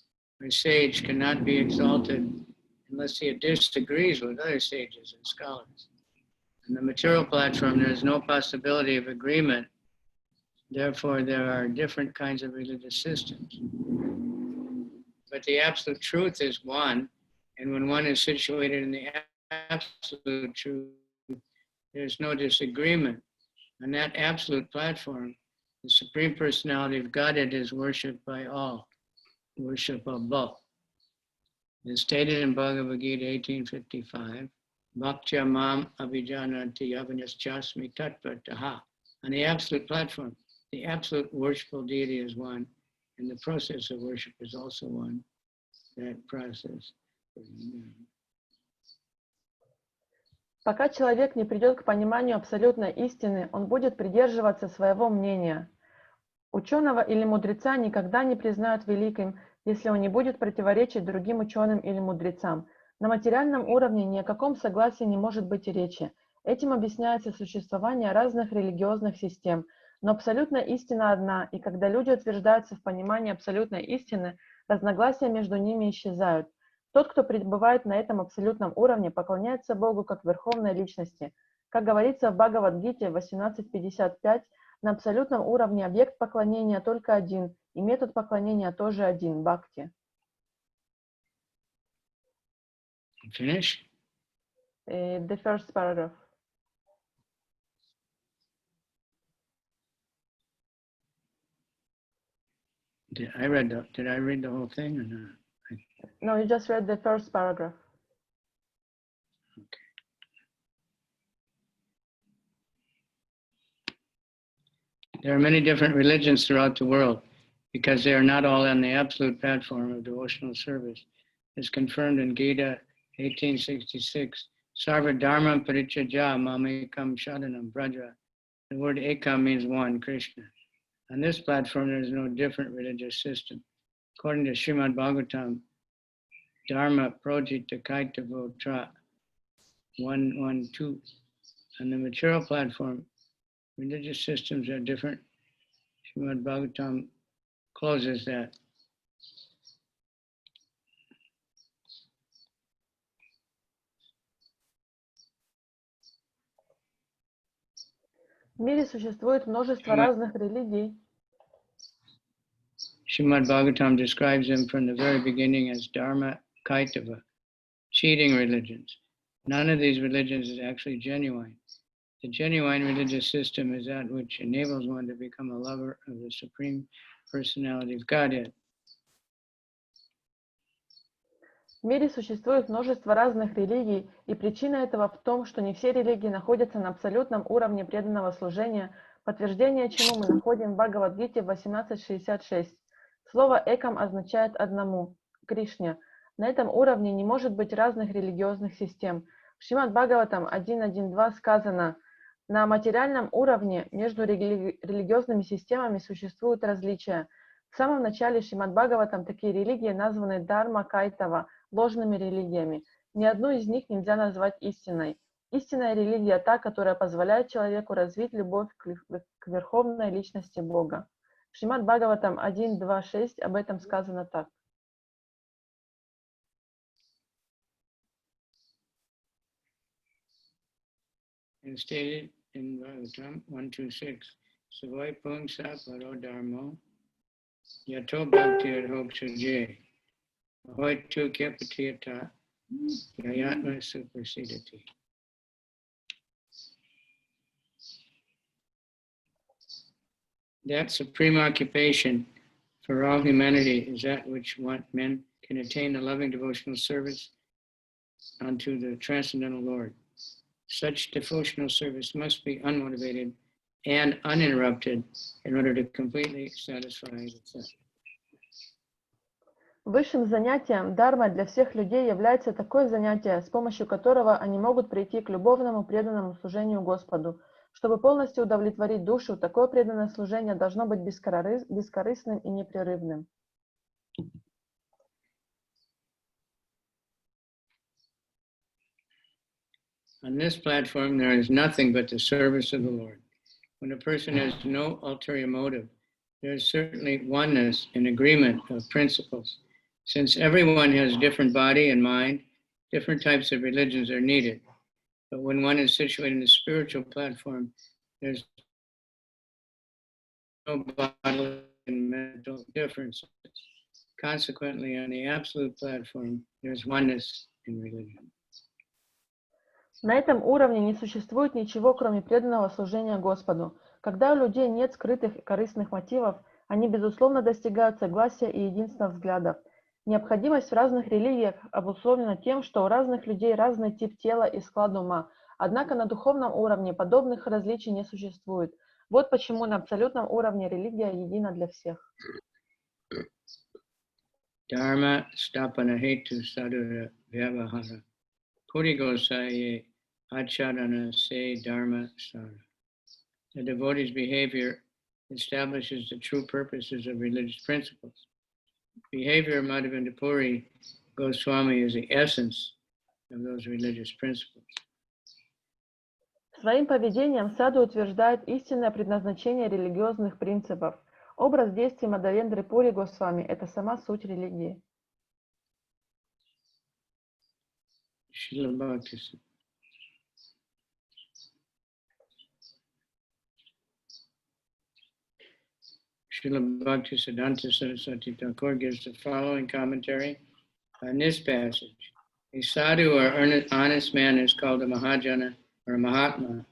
or sage cannot be exalted unless he disagrees with other sages and scholars. On the material platform, there is no possibility of agreement. Therefore, there are different kinds of religious systems. But the absolute truth is one, and when one is situated in the absolute truth, there's no disagreement. On that absolute platform, the Supreme Personality of Godhead is worshipped by all, worshipable. It is stated in Bhagavad Gita 18:55, Bhaktya mam abhijananti avanaschasmi tattvataha. On the absolute platform, the absolute worshipful deity is one, and the process of worship is also one. That process. Пока человек не придет к пониманию абсолютной истины, он будет придерживаться своего мнения. Ученого или мудреца никогда не признают великим, если он не будет противоречить другим ученым или мудрецам. На материальном уровне ни о каком согласии не может быть и речи. Этим объясняется существование разных религиозных систем. Но абсолютная истина одна, и когда люди утверждаются в понимании абсолютной истины, разногласия между ними исчезают. Тот, кто пребывает на этом абсолютном уровне, поклоняется Богу как Верховной Личности. Как говорится в Бхагавад-гите 18.55, на абсолютном уровне объект поклонения только один, и метод поклонения тоже один – бхакти. Finish? The first paragraph. Did I read the whole thing or not? No, you just read the first paragraph. Okay. There are many different religions throughout the world because they are not all on the absolute platform of devotional service. is confirmed in Gita 1866. Sarva dharma parichaja mamekam sharanam braja. The word ekam means one, Krishna. On this platform, there is no different religious system. According to Srimad Bhagavatam, Dharma projita kaitavo tra 112. On the material platform, religious systems are different. Srimad Bhagavatam closes that. В мире существует множество разных религий. Srimad Bhagavatam describes them from the very beginning as Dharma Kaitava, cheating religions. None of these religions is actually genuine. The genuine religious system is that which enables one to become a lover of the Supreme Personality of Godhead. В мире существует множество разных религий, и причина этого в том, что не все религии находятся на абсолютном уровне преданного служения, подтверждение чему мы находим в Бхагавад-гите 18.66. Слово «экам» означает «одному», Кришне. На этом уровне не может быть разных религиозных систем. В Шримад Бхагаватам 1.1.2 сказано: на материальном уровне между религиозными системами существуют различия. В самом начале Шримад Бхагаватам такие религии названы Дharma Кайтава, ложными религиями. Ни одну из них нельзя назвать истинной. Истинная религия та, которая позволяет человеку развить любовь к верховной личности Бога. В Шримад Бхагаватам 1.2.6 об этом сказано так. And stated in Bhagavatam 1.2.6, Savai Pungsa Paro Dharmo Yato Bhakti Adhokshaje Ahoy Tu Kepatiyata Yayatma Supersedati. That supreme occupation for all humanity is that which men can attain a loving devotional service unto the Transcendental Lord. Such devotional service must be unmotivated and uninterrupted in order to completely satisfy itself. Высшим занятием дарма для всех людей является такое занятие, с помощью которого они могут прийти к любовному преданному служению Господу. Чтобы полностью удовлетворить душу, такое преданное служение должно быть бескорыстным и непрерывным. On this platform, there is nothing but the service of the Lord. When a person has no ulterior motive, there is certainly oneness and agreement of principles. Since everyone has different body and mind, different types of religions are needed. But when one is situated in the spiritual platform, there's no bodily and mental differences. Consequently, on the absolute platform, there's oneness in religion. На этом уровне не существует ничего, кроме преданного служения Господу. Когда у людей нет скрытых и корыстных мотивов, они, безусловно, достигают согласия и единства взглядов. Необходимость в разных религиях обусловлена тем, что у разных людей разный тип тела и склад ума. Однако на духовном уровне подобных различий не существует. Вот почему на абсолютном уровне религия едина для всех. Dharma stapana hetu sadhura vyavahara purigosaye acharana se dharma sara. The devotee's behavior establishes the true purposes of religious principles. Behavior of Madhya Puri Goswami is the essence of those religious principles. Своим поведением саду утверждает истинное предназначение религиозных принципов. Образ действий Мадхья-лилы Пури Госвами – это сама суть религии. Srila Bhaktisiddhanta Saraswati Thakur gives the following commentary on this passage. A sadhu or honest man is called a Mahajana or a Mahatma.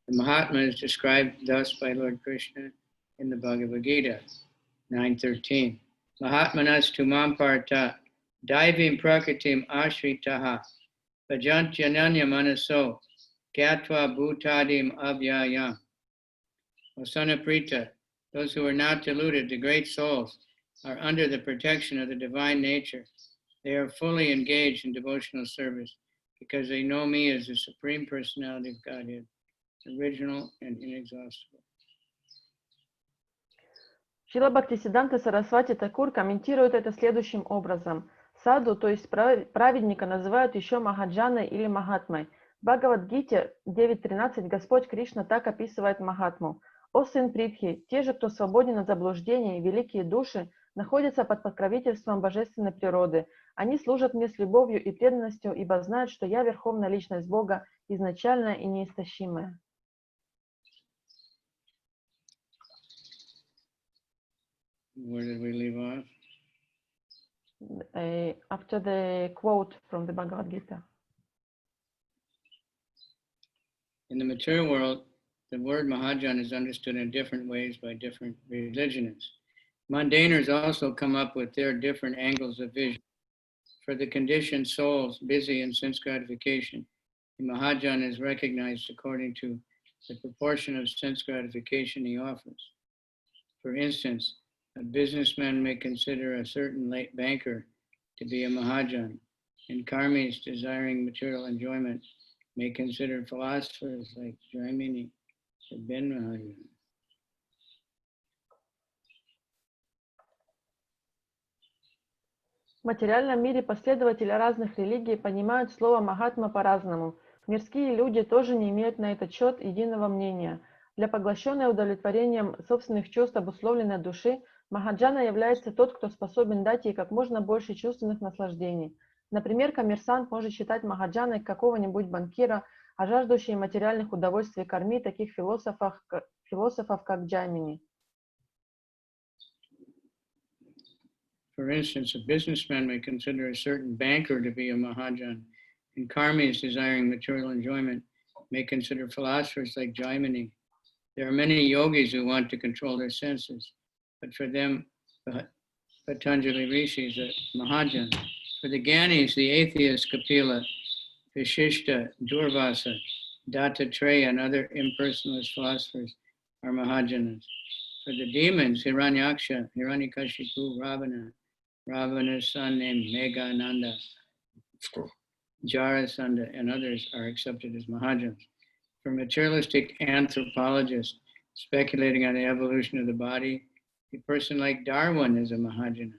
The Mahatma is described thus by Lord Krishna in the Bhagavad Gita 9.13. Mahatmanas tumam parta daivim prakritim ashritaha bhajantyananya manaso gyatva bhutadim avyayam. O son of Prita, those who are not deluded, the great souls, are under the protection of the divine nature. They are fully engaged in devotional service because they know me as the Supreme Personality of Godhead, original and inexhaustible. Шрила Бхактисиддханта Сарасвати Такур комментирует это следующим образом. Саду, то есть праведника, называют еще Махаджаной или Махатмой. В Бхагавад-гите 9.13 Господь Кришна так описывает Махатму. «О сын Притхи, те же, кто свободен от заблуждений, великие души, находятся под покровительством божественной природы. Они служат мне с любовью и преданностью, ибо знают, что я верховная личность Бога, изначальная и неистощимая». Where did we leave off? After the quote from the Bhagavad Gita. In the material world, the word Mahajan is understood in different ways by different religionists. Mundaners also come up with their different angles of vision. For the conditioned souls busy in sense gratification, the Mahajan is recognized according to the proportion of sense gratification he offers. For instance, a businessman may consider a certain late banker to be a Mahajan, and karmis desiring material enjoyment may consider philosophers like Jaimini to be Mahajan. В материальном мире последователи разных религий понимают слово «махатма» по-разному. Мирские люди тоже не имеют на этот счет единого мнения. Для поглощенной удовлетворением собственных чувств обусловленной души, Махаджана является тот, кто способен дать ей как можно больше чувственных наслаждений. Например, коммерсант может считать Махаджаной какого-нибудь банкира, а жаждущие материальных удовольствий карми таких философов, как Джаймини. For instance, a businessman may consider a certain banker to be a Mahajan, and karmis desiring material enjoyment may consider philosophers like Jaimini. There are many yogis who want to control their senses, but for them, Patanjali Rishi is a Mahajan. For the Gyanis, the atheists Kapila, Vishishta, Durvasa, Dattatreya, and other impersonalist philosophers are Mahajanas. For the demons, Hiranyaksha, Hiranyakashipu, Ravana's son named Meghananda, Jarasandha, and others are accepted as Mahajans. For materialistic anthropologists speculating on the evolution of the body, a person like Darwin is a Mahajana.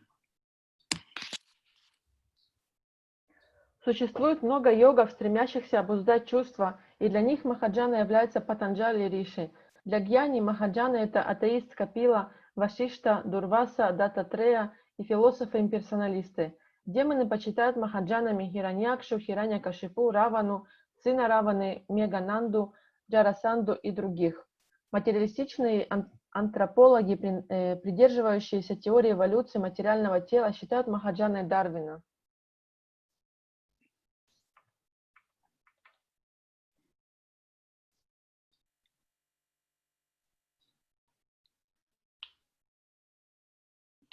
Существует много йогов, стремящихся обуздать чувства, и для них Махаджана является Патанджали Риши. Для гьяни Махаджана это атеист Капила, Вашишта, Дурваса, Даттатрея и философы-имперсоналисты. Демоны почитают Махаджанами Хираньякшу, Хираньякашипу, Равану, сына Раваны, Мегананду, Джарасанду и других. Материалистичные антропологи, придерживающиеся теории эволюции материального тела, считают Махаджаной Дарвина.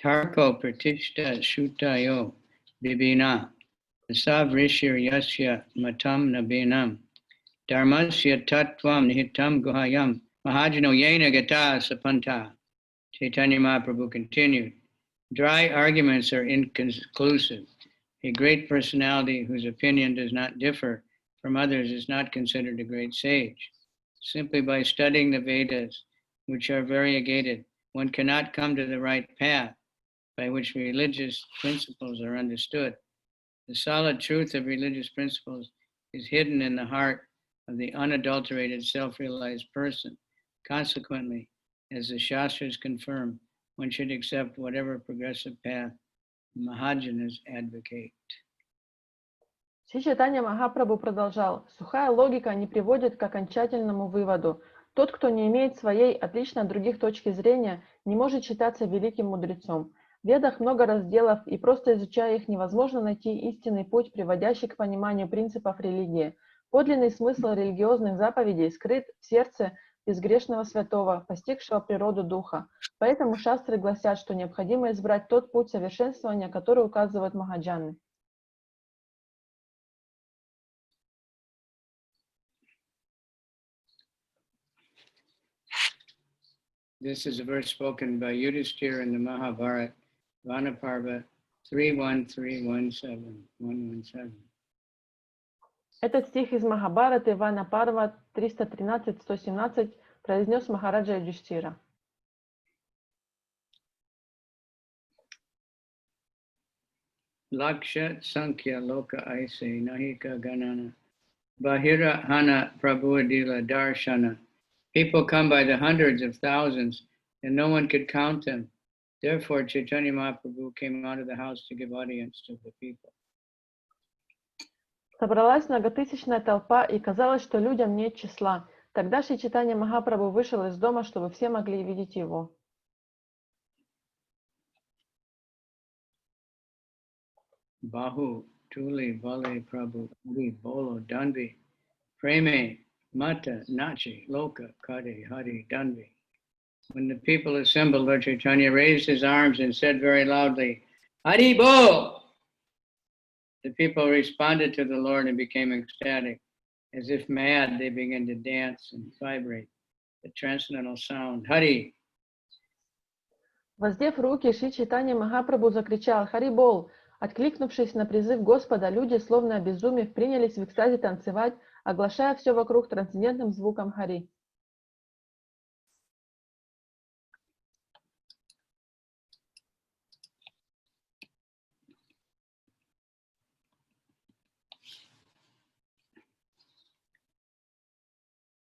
Tarko pratishta shutayo bibina, savrishir yasya matam nabinam, dharmasya tattvam nihitam guhayam, mahajano yena gata sapanta. Chaitanya Mahaprabhu continued, dry arguments are inconclusive. A great personality whose opinion does not differ from others is not considered a great sage. Simply by studying the Vedas, which are variegated, one cannot come to the right path by which religious principles are understood. The solid truth of religious principles is hidden in the heart of the unadulterated self-realized person. Consequently, as the Shastras confirm, one should accept whatever progressive path Mahajanas advocate. Шри Чайтанья Махапрабху продолжал. Сухая логика не приводит к окончательному выводу. Тот, кто не имеет своей, отлично от других точки зрения, не может считаться великим мудрецом. В Ведах много разделов, и просто изучая их невозможно найти истинный путь, приводящий к пониманию принципов религии. Подлинный смысл религиозных заповедей скрыт в сердце безгрешного святого, постигшего природу духа. Поэтому шастры гласят, что необходимо избрать тот путь совершенствования, который указывают Махаджаны. This is a verse spoken by Yudhishthira in the Mahabharata, Vanaparva 117. Этот стих из Махабхараты Вана Парва 313-117 произнес Махараджа Юдхиштира. Laksha Sankhya Loka Aise Nahika Ganana Bahira Hana Prabhuadila Darshana. People come by the hundreds of thousands and no one could count them. Therefore, Chaitanya Mahaprabhu came out of the house to give audience to the people. Собралась многотысячная толпа, и казалось, что людям нет числа. Тогда Шри Чайтанья Махапрабху вышел из дома, чтобы все могли видеть его. Bahu Tuli Vale Prabhu Uri Bolo Danvi Preme Mata Nachi Loka Kade Hari Danvi. When the people assembled, Lord Chaitanya raised his arms and said very loudly, Hari Bol! The people responded to the Lord and became ecstatic. As if mad, they began to dance and vibrate. The transcendental sound, Hari. Воздев руки, Шри Чайтанья Махапрабху закричал «Хари Бол!». Откликнувшись на призыв Господа, люди, словно обезумев, принялись в экстазе танцевать, оглашая все вокруг трансцендентным звуком Хари.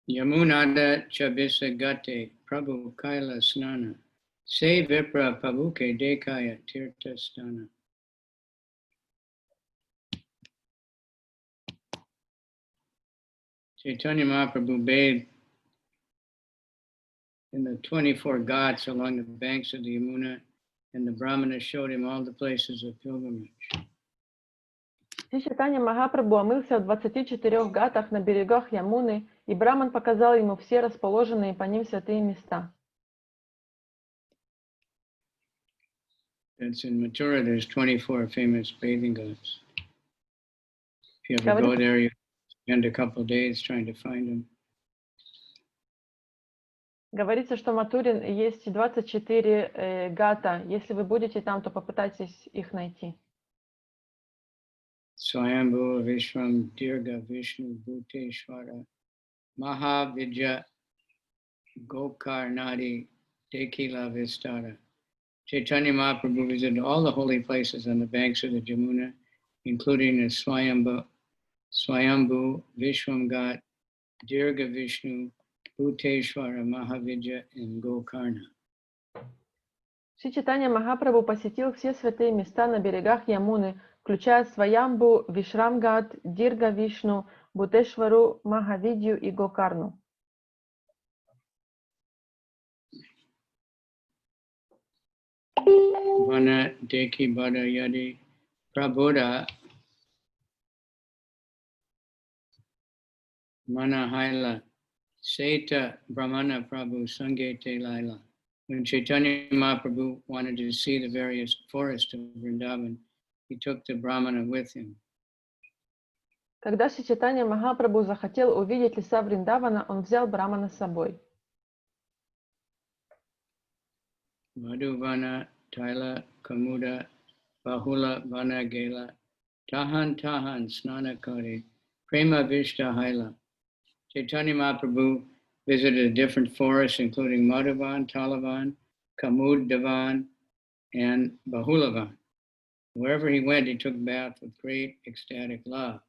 Yamunada Chabisagate Prabhu Kaila Snana Se Vipra Pabuke Dekaya Tirta Stana. Chaitanya Mahaprabhu bathed in the 24 ghats along the banks of the Yamuna, and the Brahmana showed him all the places of pilgrimage. Шри Чайтанья Махапрабху омылся в 24 гатах на берегах Ямуны, и Браман показал ему все расположенные по ним святые места. That's in Mathura, there's 24 famous bathing ghats. If you ever go there, you spend a couple of days trying to find them. Говорится, что в Матуре есть 24 гата. Если вы будете там, то попытайтесь их найти. Swayambhu Vishram Dirga Vishnu Bhuteshwara Mahavidya Gokarnadi Dekila Vistara. Chaitanya Mahaprabhu visited all the holy places on the banks of the Jamuna, including the Swayambhu Vishwamgat, Dirga Vishnu, Bhuteshwara, Mahavidya, and Gokarna. Шри Чайтанья Махапрабху посетил все святые места на берегах Ямуны, включая Сваямбу, Вишрамгат, Дирга Вишну, Бутешвару, Махавидью и Гокарну. Vana Deki Bada Yadi Prabhuda Manahaila Seta Brahmana Prabhu Sangete Laila. When Chaitanya Mahaprabhu wanted to see the various forests of Vrindavan, he took the Brahmana with him. Когда Шри Чайтанья Махапрабху захотел увидеть леса Вриндавана, он взял Брамана с собой. Madhuvana, Taila, Kamuda, Bahula, Vana, Gela, Tahan, Snanakari, Prema Vishta Haila. Chaitanya Mahaprabhu visited different forests, including Madhuvan, Talavan, Kamuddavan, and Bahulavan. Wherever he went, he took bath with great ecstatic love.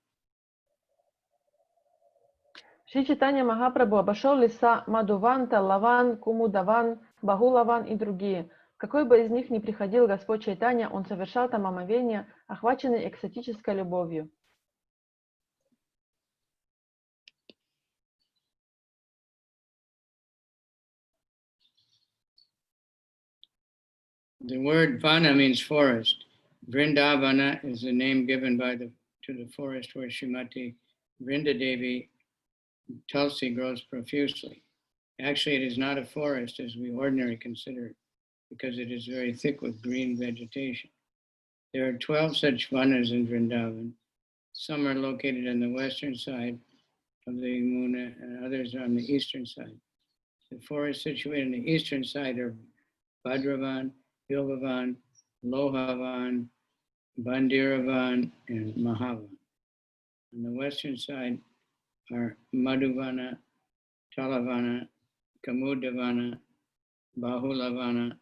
Шри Чайтанья Махапрабху обошел леса Мадхуван, Талаван, Кумудаван, Бахулаван и другие. В какой бы из них ни приходил Господь Чайтанья, он совершал там омовение, охваченный экстатической любовью. The word vana means forest. Vṛndāvana is the name given to the forest where Srimati Vrindadevi Tulsi grows profusely. Actually, it is not a forest as we ordinarily consider it, because it is very thick with green vegetation. There are 12 such vanas in Vrindavan. Some are located on the western side of the Yamuna and others are on the eastern side. The forests situated on the eastern side are Bhadravan, Bilvavan, Lohavan, Vṛndāvana, and Madhya-lila. On the western side are Madhuvana, Talavana, Kamudavana, Bahulavana,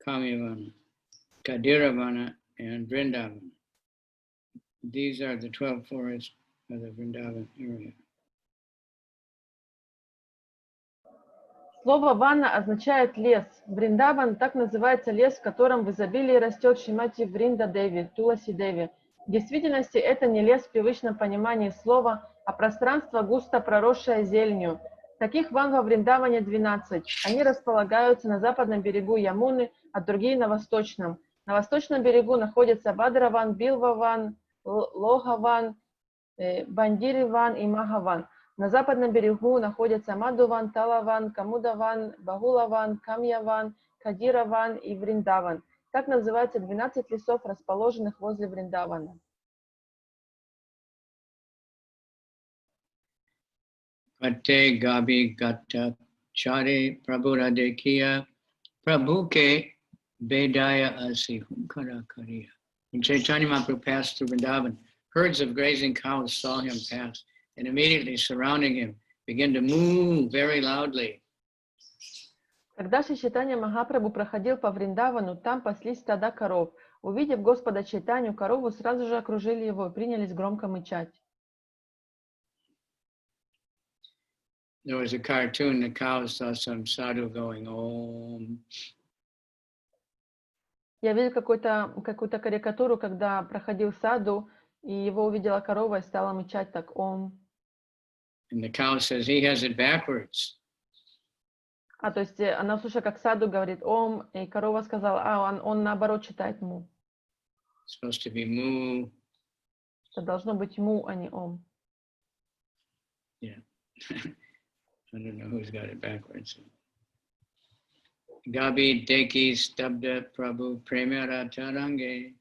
Kamyavana, Kadiravana, and Vṛndāvana. These are the 12 forests of the Vrindavan area. Слово «ванна» означает «лес». Вриндаван так называется лес, в котором в изобилии растет Шримати Вринда-деви, Туласи-деви. В действительности это не лес в привычном понимании слова, а пространство, густо проросшее зеленью. Таких ван во Вриндаване 12. Они располагаются на западном берегу Ямуны, а другие на восточном. На восточном берегу находятся Бадраван, Билваван, Логаван, Бандириван и Махаван. На западном берегу находятся Мадуван, Талаван, Камудаван, Багулаван, Камьяван, Кадираван и Вриндаван. Так называются 12 лесов, расположенных возле Вриндавана. Kate Gabi Gata Chari Prabhura Dekiya Prabhuke Bedaya Asi Hunkara Kariya. When Chaitanya Mahaprabhu passed through Vrindavan, herds of grazing cows saw him pass, and immediately surrounding him began to moo very loudly. Когда Чайтанья Махапрабху проходил по Вриндавану, там паслись стада коров. Увидев Господа Чайтанью, коровы сразу же окружили его и принялись громко мычать. There was a cartoon, the cows saw some sadhu going Om. Я видел какую-то карикатуру, когда проходил саду, и его увидела корова и стала мычать так Ом. And the cow says, he has it backwards. То есть она слушала, как саду говорит Ом, и корова сказала, он наоборот читает Му. It's supposed to be moo. Это должно быть Му, а не Ом. Yeah. I don't know who's got it backwards. Gabi Deki Stabda Prabhu Premara Tarange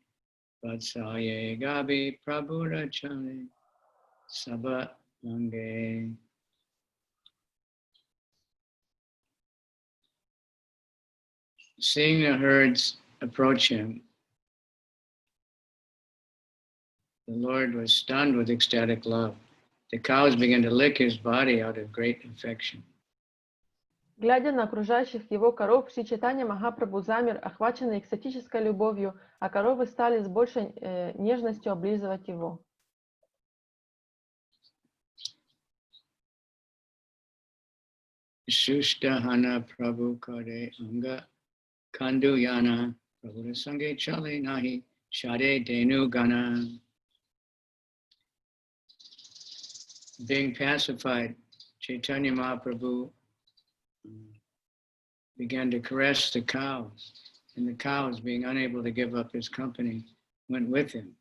Vatsaye Gabi Prabhu Rachane Sabha Lange. Seeing the herds approach him, the Lord was stunned with ecstatic love. The cows began to lick his body out of great affection. Глядя на окружающих его коров, Шри Чайтанья Махапрабху замер, охваченный экстатической любовью, а коровы стали с большей нежностью облизывать его. Shushtahana Prabhu Kare Anga Kandu Yana Prabhu Sange Chale Nahi Shade Denu Gana. Being pacified, Chaitanya Mahaprabhu began to caress the cows, and the cows, being unable to give up his company, went with him.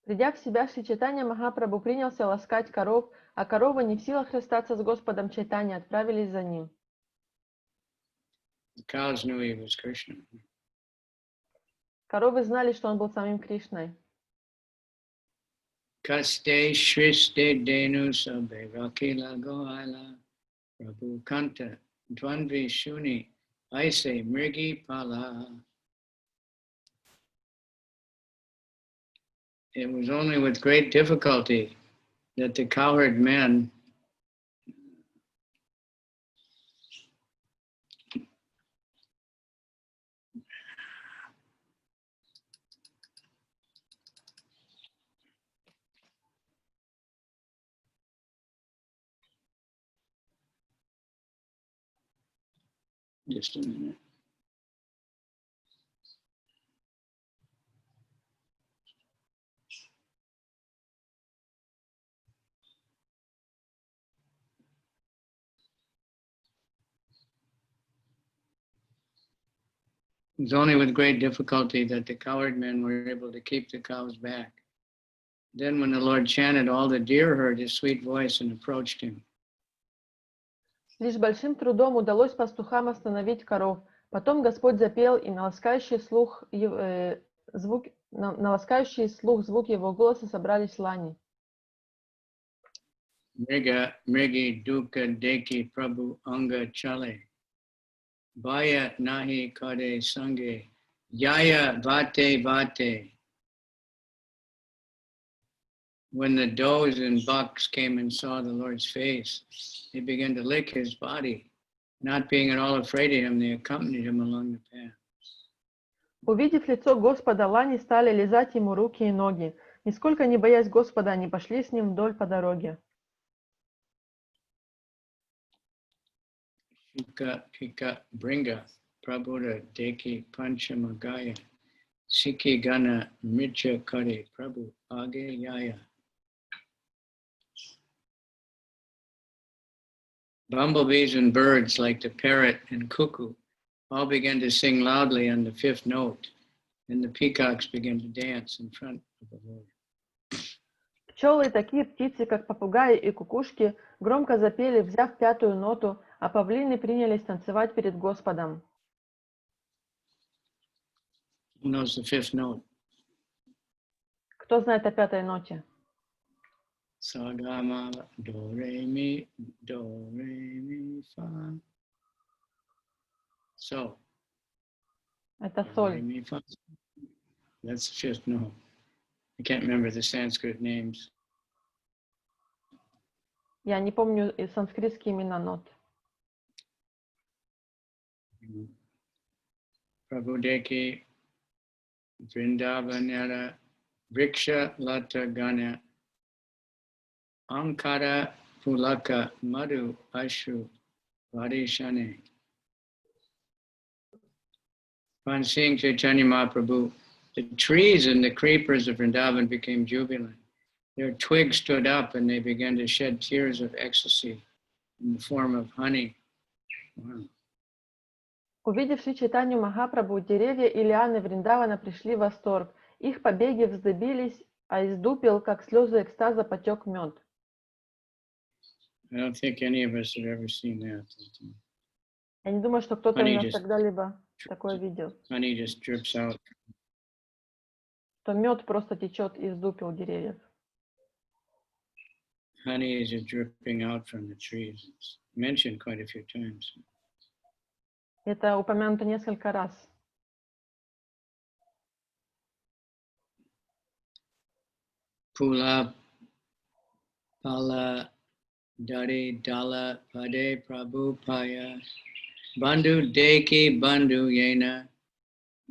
Придя в себя, Шри Чайтанья Махапрабху принялся ласкать коров, а коровы, не в силах расстаться с Господом Чайтаньей, отправились за ним. The cows knew he was Krishna. Коровы знали, что он был самим Кришной. Kaste Shriste Denu Sabe Rakila Gohala Prabhu Kanta Dvandvi Shuni Aise Mrigi Pala. It was only with great difficulty that the cowherd men just a minute. It was only with great difficulty that the cowherd men were able to keep the cows back. Then when the Lord chanted, all the deer heard his sweet voice and approached him. Лишь большим трудом удалось пастухам остановить коров. Потом Господь запел, и на ласкающий слух звук его голоса собрались лани. Mrigi duka deki prabhu anga chale. Baya nahi kade sange. Yaya vate vate. when the does and bucks came and saw the Lord's face, they began to lick his body. Not being at all afraid of him, they accompanied him along the path. Увидев лицо Господа, лани стали лизать ему руки и ноги. Нисколько не боясь Господа, они пошли с ним вдоль по дороге. Shuka Pika Bringa Prabhuda Deki Panchamagaya Sikhi Gana Mritya Kare Prabhu Age Yaya. Bumblebees and birds like the parrot and cuckoo all began to sing loudly on the fifth note, and the peacocks began to dance in front of the Lord. Пчелы и такие птицы, как попугаи и кукушки, громко запели, взяв пятую ноту, а павлины принялись танцевать перед Господом. Who knows the fifth note? Кто знает о пятой ноте? Sagama do re mi fa. So. Это Do, re, соль. mi, fa. That's the fifth note. I can't remember the Sanskrit names. Я не помню и санскритские имена нот. Prabhudeki Vṛndāvana Vriksha Lata Gana Ankara Pulaka Madhu Ashru Vadishane. Upon seeing Chaitanya Mahaprabhu, the trees and the creepers of Vrindavan became jubilant. Their twigs stood up and they began to shed tears of ecstasy in the form of honey. Wow. Увидевши Чайтанью Махапрабху, деревья и лианы Вриндавана пришли в восторг. Их побеги вздыбились, а из дупел, как слезы экстаза, потек мед. I don't think any of us have ever seen that. Я не думаю, что кто-то Honey из нас just- когда-либо такое видел. Honey just drips out. То мед просто течет из дупел деревьев. Honey is just dripping out from the trees. It's mentioned quite a few times. Это упомянуто несколько раз. Pula Pala Dari Dala Pade Prabhu Paya Bandhu Deki Bandhu Yena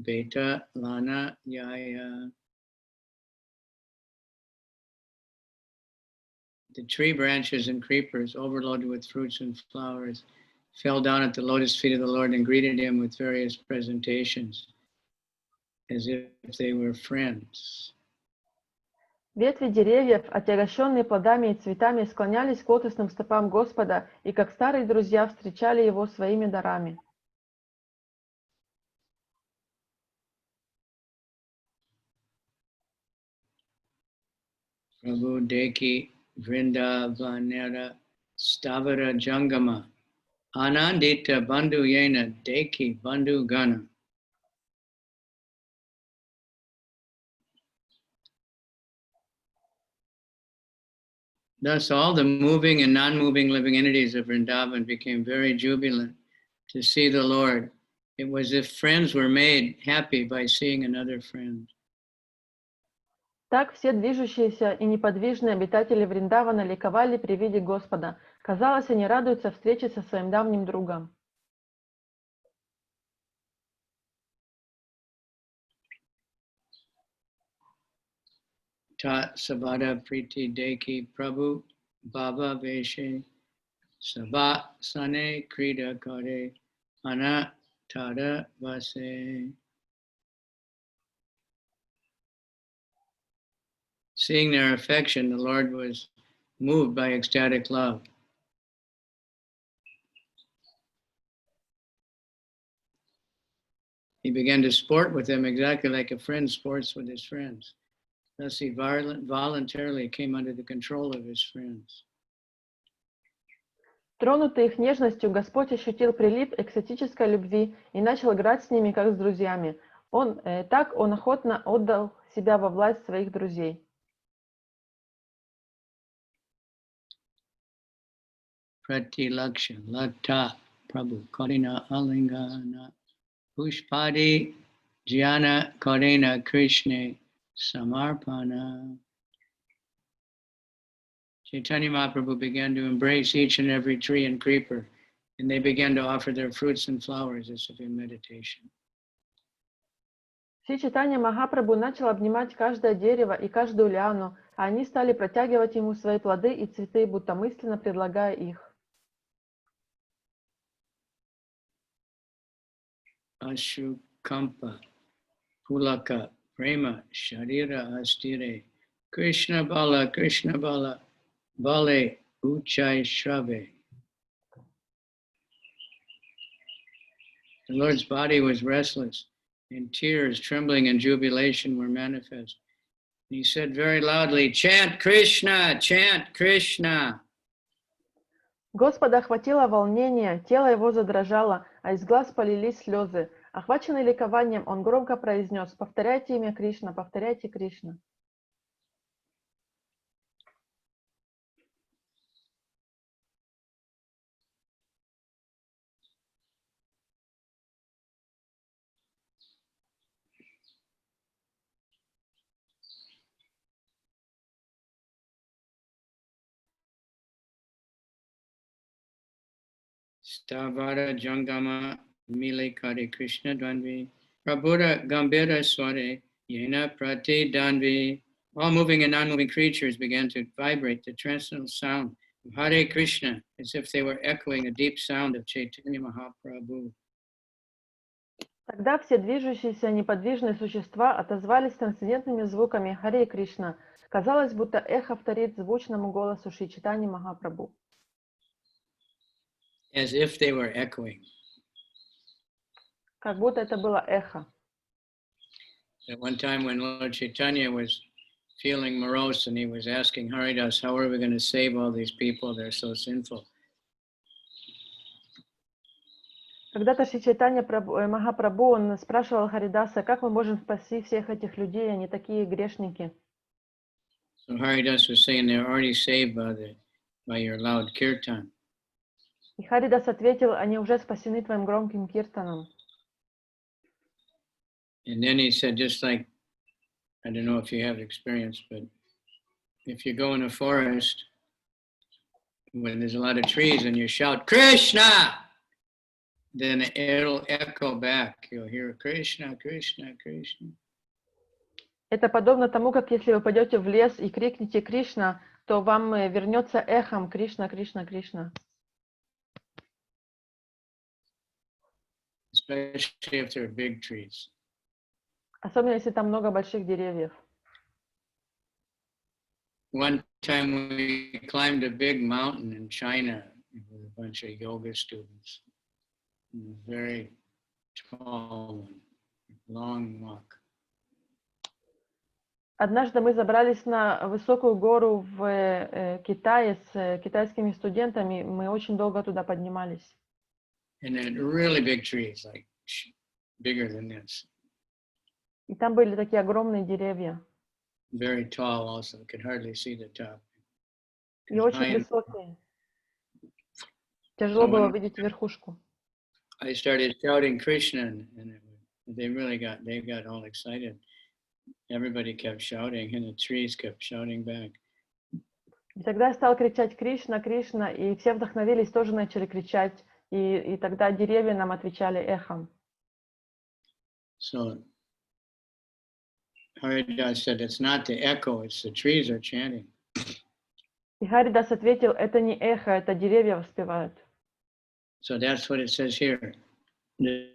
Beta Lana Yaya. The tree branches and creepers, overloaded with fruits and flowers, fell down at the lotus feet of the Lord and greeted him with various presentations, as if they were friends. Ветви деревьев, отягощенные плодами и цветами, склонялись к лотосным стопам Господа и, как старые друзья, встречали его своими дарами. Prabhu Deki Vṛndāvana Stavara Jangama Anandita Bandhu Yena Deki Bandhu Gana. Thus, all the moving and non-moving living entities of Vrindavan became very jubilant to see the Lord. It was as if friends were made happy by seeing another friend. Так все движущиеся и неподвижные обитатели Вриндавана ликовали при виде Господа. Казалось, они радуются встрече со своим давним другом. Ta Sabada Priti Deki Prabhu Baba Veshe Sabha Sane Krida Kare Ana Tada Vase. Seeing their affection, the Lord was moved by ecstatic love. He began to sport with them exactly like a friend sports with his friends. Thus he voluntarily came under the control of his friends. Тронутый их нежностью, Господь ощутил прилив экстатической любви и начал играть с ними, как с друзьями. Он охотно отдал себя во власть своих друзей. Pratilaksha Lata Prabhu Karina Alingana Pushpadi Jnana Karina Krishna Samarpana. Chaitanya Mahaprabhu began to embrace each and every tree and creeper, and they began to offer their fruits and flowers as if in meditation. Шри Чайтанья Махапрабху начал обнимать каждое дерево и каждую лиану, а они стали протягивать ему свои плоды и цветы, будто мысленно предлагая их. Ashukampa, Pulaka, Prema, Sharira Astire, Krishna Bala, Bale, Uchai Shrave. The Lord's body was restless, and tears, trembling, and jubilation were manifest. And he said very loudly, "Chant Krishna, chant Krishna." Господа охватило волнение, тело его задрожало, а из глаз полились слезы. Охваченный ликованием, он громко произнес: «Повторяйте имя Кришна, повторяйте Кришна». Stavara Jangama Mile Kari Krishna Dvanvi Prabhuda Gambira Sware Yena Prati Danvi. All moving and non-moving creatures began to vibrate the transcendental sound of Hare Krishna as if they were echoing the deep sound of Chaitanya Mahaprabhu. Тогда все движущиеся неподвижные существа отозвались трансцендентными звуками «Харе Кришна». Казалось, будто эхо вторит звучному голосу Шри Чайтаньи Махапрабху. As if they were echoing. Как будто это было эхо. At one time when Lord Chaitanya was feeling morose and he was asking Haridas, how are we going to save all these people? They're so sinful. Когда-то Шри Чайтанья Махапрабху, он спрашивал Харидаса, как мы можем спасти всех этих людей, они такие грешники. So Haridas was saying they're already saved by your loud kirtan. И Харидас ответил: они уже спасены твоим громким киртаном. And then he said, just like, I don't know if you have experience, but if you go in a forest when there's a lot of trees and you shout, Krishna, then it'll echo back. You'll hear Krishna, Krishna, Krishna. Это подобно тому, как если вы пойдете в лес и крикнете Кришна, то вам вернется эхом Кришна, Кришна, Кришна. Especially if there are big trees. Особенно если там много больших деревьев. One time we climbed a big mountain in China with a bunch of yoga students. Very tall one, long walk. Однажды мы забрались на высокую гору в Китае с китайскими студентами. Мы очень долго туда поднимались. And then really big trees, like bigger than this. И там были такие огромные деревья. Very tall also, could hardly see the top. И очень высокие. Тяжело было видеть верхушку. I started shouting Krishna, and they got all excited. Everybody kept shouting, and the trees kept shouting back. И тогда я стал кричать Кришна, Кришна, и все вдохновились, тоже начали кричать, и тогда деревья нам отвечали эхом. So Haridas said, it's not the echo, it's the trees are chanting. И Харидас ответил: это не эхо, это деревья воспевают. So that's what it says here. The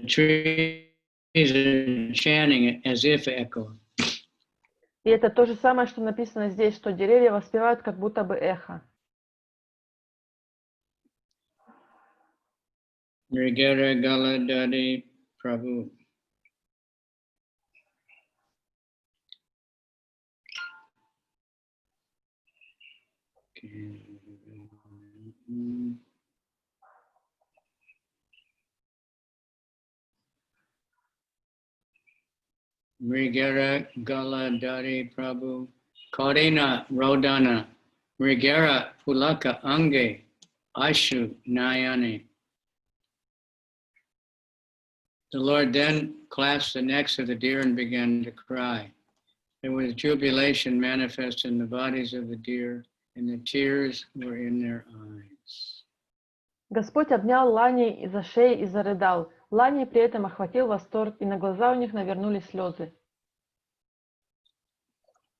trees are chanting as if echo. И это то же самое, что написано здесь, что деревья воспевают как будто бы эхо. Mrigara Galadari Prabhu. Mrigara Galadari Prabhu. Karina Rodana. Mrigara Pulaka Ange. Ashu Nayani. The Lord then clasped the necks of the deer and began to cry. There was jubilation manifest in the bodies of the deer, and the tears were in their eyes. Господь обнял Лани за шею и зарыдал. Лани при этом охватил восторг, и на глаза у них навернулись слезы.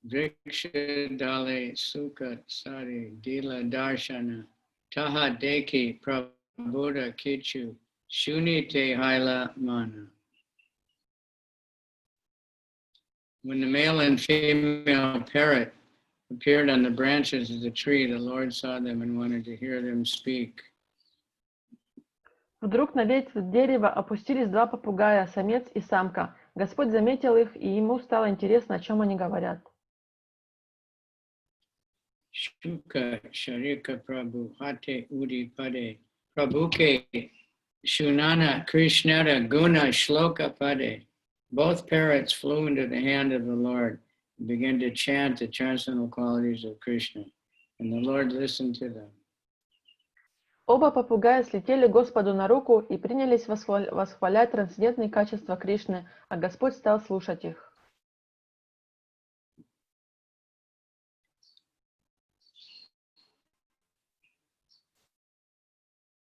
Vrikshadale sukha sari dila darshana taha deki prabhuda kichu shunite haila mana. When the male and female parrot appeared on the branches of the tree, the Lord saw them and wanted to hear them speak. Вдруг на ветвь дерева опустились два попугая, самец и самка. Господь заметил их, и ему стало интересно, о чем они говорят. Shuka sharika prabhu hate udi pade prabhuke shunana krishnara guna shloka pade. Both parrots flew into the hand of the Lord and began to chant the transcendental qualities of Krishna, and the Lord listened to them. Оба попугая слетели Господу на руку и принялись восхвалять трансцендентные качества Кришны, а Господь стал слушать их.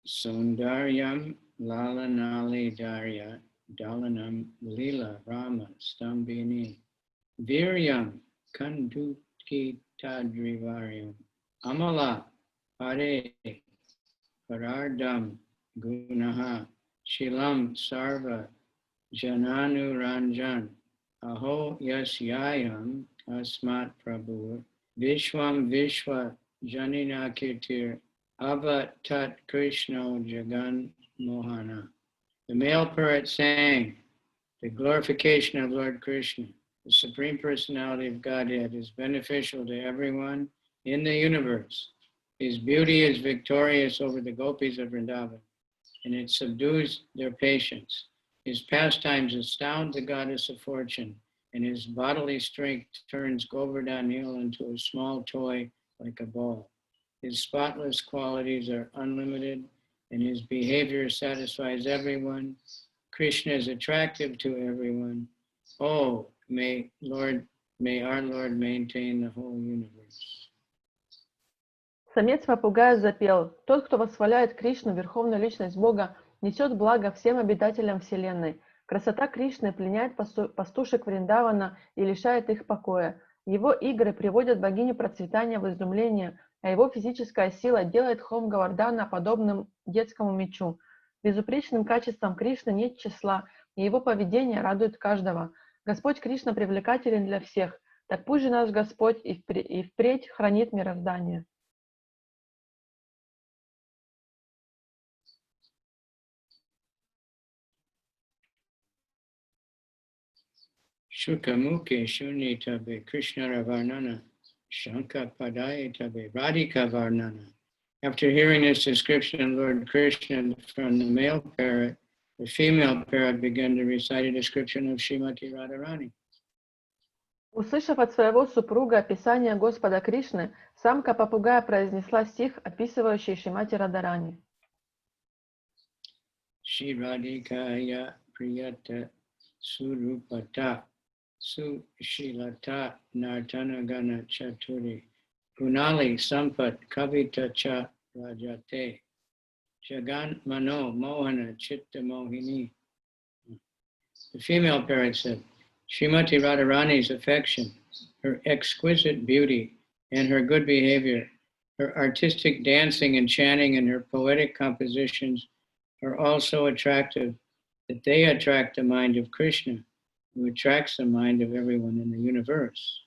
Sundaryam lalanali darya dalanam lila rama stambini viryam kanduki tadrivaryam amala pare parardam gunaha shilam sarva jananu ranjan aho yasyayam asmat prabhu vishwam vishwa janina kirtir Avatat Krishna Jagan Mohana. The male parrot sang, the glorification of Lord Krishna, the Supreme Personality of Godhead, is beneficial to everyone in the universe. His beauty is victorious over the gopis of Vrindavan, and it subdues their patience. His pastimes astound the goddess of fortune, and his bodily strength turns Govardhan Hill into a small toy like a ball. His spotless qualities are unlimited, and his behavior satisfies everyone. Krishna is attractive to everyone. Oh, may our Lord maintain the whole universe. Самец попугая запел: «Тот, кто восхваляет Кришну, верховную личность Бога, несет благо всем обитателям Вселенной. Красота Кришны пленяет пастушек Вриндавана и лишает их покоя. Его игры приводят богиню процветания в изумление, а его физическая сила делает храм Говардхана подобным детскому мячу. Безупречным качествам Кришны нет числа, и его поведение радует каждого. Господь Кришна привлекателен для всех, так пусть же наш Господь и впредь хранит мироздание». Shukamuke Shunitabe Krishna Varnana Shanka Padayatabe Radhika Varnana. After hearing this description of Lord Krishna from the male parrot, the female parrot began to recite a description of Srimati Radharani. Услышав от своего супруга описание Господа Кришны, самка попугая произнесла стих, описывающий Шримати Радharani. Shri Radhikaya Priyata Surupata Sushilata Nartanagana Chaturi Gunali Sampat Kavita Cha Rajate Jagan Mano Mohana Chitta Mohini. The female parrot said, Srimati Radharani's affection, her exquisite beauty, and her good behavior, her artistic dancing and chanting, and her poetic compositions are all so attractive that they attract the mind of Krishna, who attracts the mind of everyone in the universe.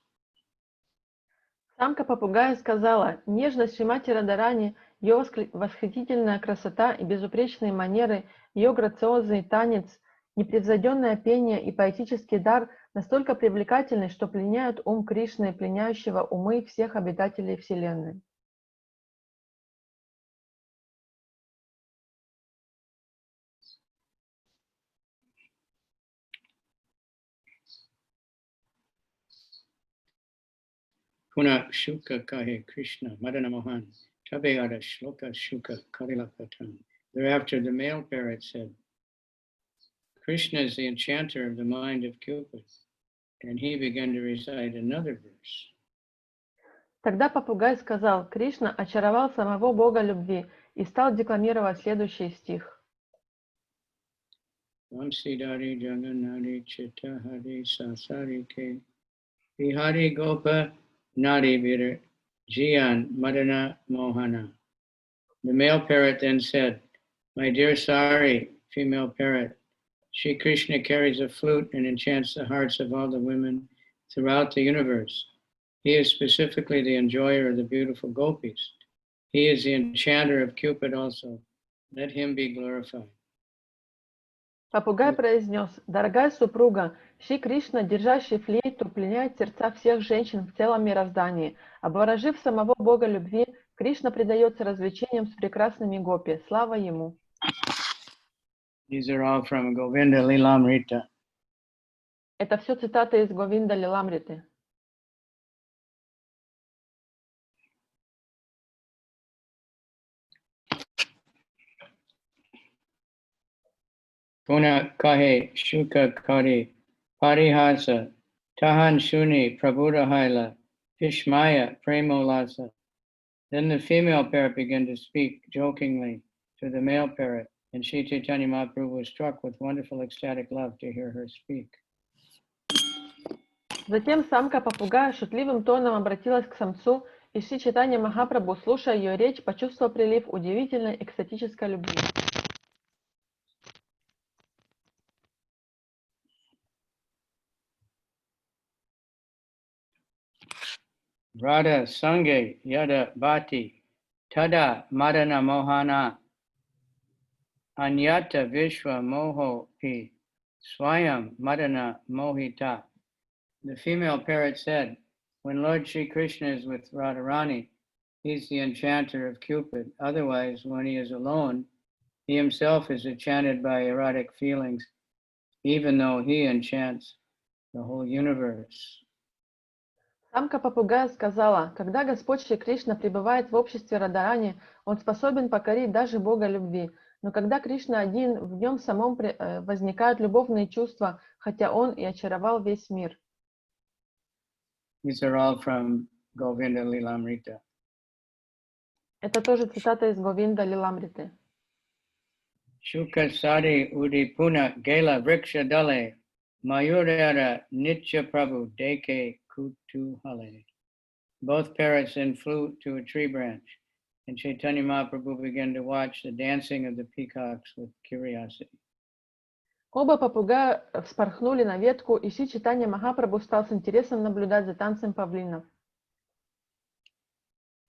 Самка попугая сказала: «Нежность Шримати Радharani, ее восхитительная красота и безупречные манеры, ее грациозный танец, непревзойденное пение и поэтический дар настолько привлекательны, что пленяют ум Кришны, пленяющего умы всех обитателей Вселенной». Puna Shuka Kahe Krishna Madana Mohan Tabeada Shloka Shuka Karilapatan. Thereafter the male parrot said, Krishna is the enchanter of the mind of Cupid, and he began to recite another verse. Тогда попугай сказал: Кришна очаровал самого Бога любви и стал декламировать следующий стих. Vansidari Jaganari Chittahari Sasari Ke Vihari Gopa Nari Vir Jian Madana Mohana. The male parrot then said, "My dear Sari, female parrot, Shri Krishna carries a flute and enchants the hearts of all the women throughout the universe. He is specifically the enjoyer of the beautiful gopis. He is the enchanter of Cupid also. Let him be glorified." Попугай произнес: «Дорогая супруга, Шри Кришна, держащий флейту, пленяет сердца всех женщин в целом мироздании. Обворожив самого Бога любви, Кришна предается развлечениям с прекрасными гопи. Слава ему!» These are all from Mадhья-lila. Это все цитаты из Говинда-лиламриты. Puna kahe shuka kari parihasa tahan shuni prabhudahaila pishmaya premolasa. Then the female parrot began to speak jokingly to the male parrot, and Sri Chaitanya Mahaprabhu was struck with wonderful ecstatic love to hear her speak. Затем самка попугая шутливым тоном обратилась к самцу, и Шри Чайтанья Махапрабху, слушая ее речь, почувствовал прилив удивительной экстатической любви. Radha sange yada bhati tada madana mohana anyata vishwa moho pi swayam madana mohita. The female parrot said, "When Lord Shri Krishna is with Radharani, he's the enchanter of Cupid. Otherwise, when he is alone, he himself is enchanted by erotic feelings, even though he enchants the whole universe." Самка попугая сказала: «Когда Господь Шри Кришна пребывает в обществе Радharani, он способен покорить даже Бога любви. Но когда Кришна один, в нем самом возникают любовные чувства, хотя он и очаровал весь мир». These are all from Govinda-lila-amrita. Это тоже цитата из Говинда-лиламриты. Shuka sari udipuna gela vriksha dale mayurara nitya prabhu deke kutuhale. Both parrots then flew to a tree branch, and Chaitanya Mahaprabhu began to watch the dancing of the peacocks with curiosity. Оба попугая вспорхнули на ветку, и Шри Чайтанья Махапрабху стал с интересом наблюдать за танцем павлинов.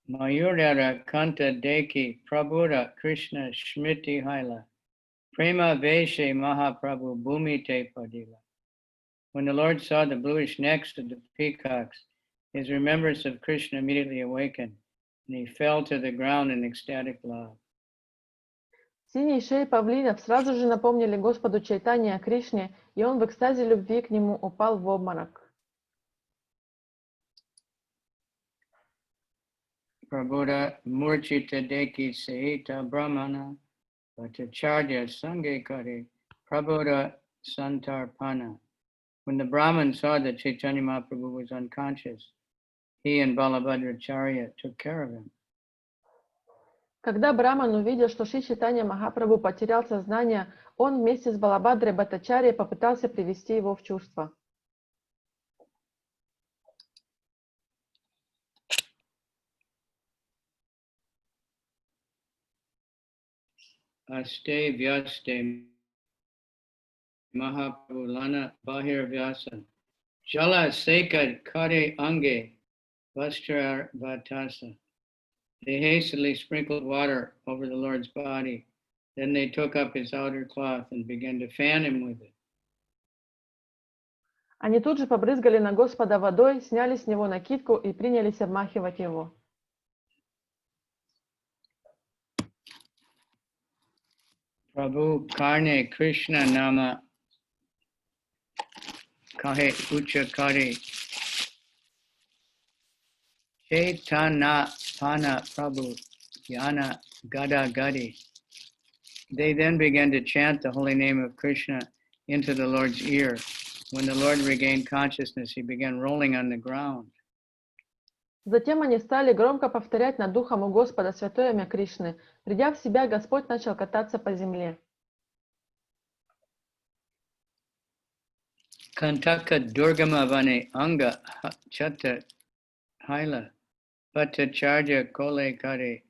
Mayurara kanta deki prabhuda Krishna shmiti haila prema veshe Mahaprabhu bhumite padila. When the Lord saw the bluish necks of the peacocks, his remembrance of Krishna immediately awakened, and he fell to the ground in ecstatic love. Синие шеи павлинов сразу же напомнили Господу Чайтанье о Кришне, и он в экстазе любви к нему упал в обморок. Prabhuda murchita deki sehita brahmana vatacharya sange kare Prabhuda santarpana. When the Brahman saw that Chaitanya Mahaprabhu was unconscious, he and Balabhadracharya took care of him. Когда Браман увидел, что Шри Чайтанья Махапрабху потерял сознание, он вместе с Балабхадрой Бхаттачарьей попытался привести его в чувство. Aste vyaste Mahaprabhu lana bahir vyasa jala sekad kare ange vastrar vatasa. They hastily sprinkled water over the Lord's body. Then they took up his outer cloth and began to fan him with it. Они тут же побрызгали на Господа водой, сняли с него накидку и принялись обмахивать его. Prabhu karne Krishna nama kahe ucha kare Chaitanya pana Prabhu yana gada gadi. They then began to chant the holy name of Krishna into the Lord's ear. When the Lord regained consciousness, he began rolling on the ground. Затем они стали громко повторять над духом у Господа святое имя Кришны. Придя в себя, Господь начал кататься по земле. Kantaka Durgamavane Anga Chata Haila Bhattacharya Kole Kare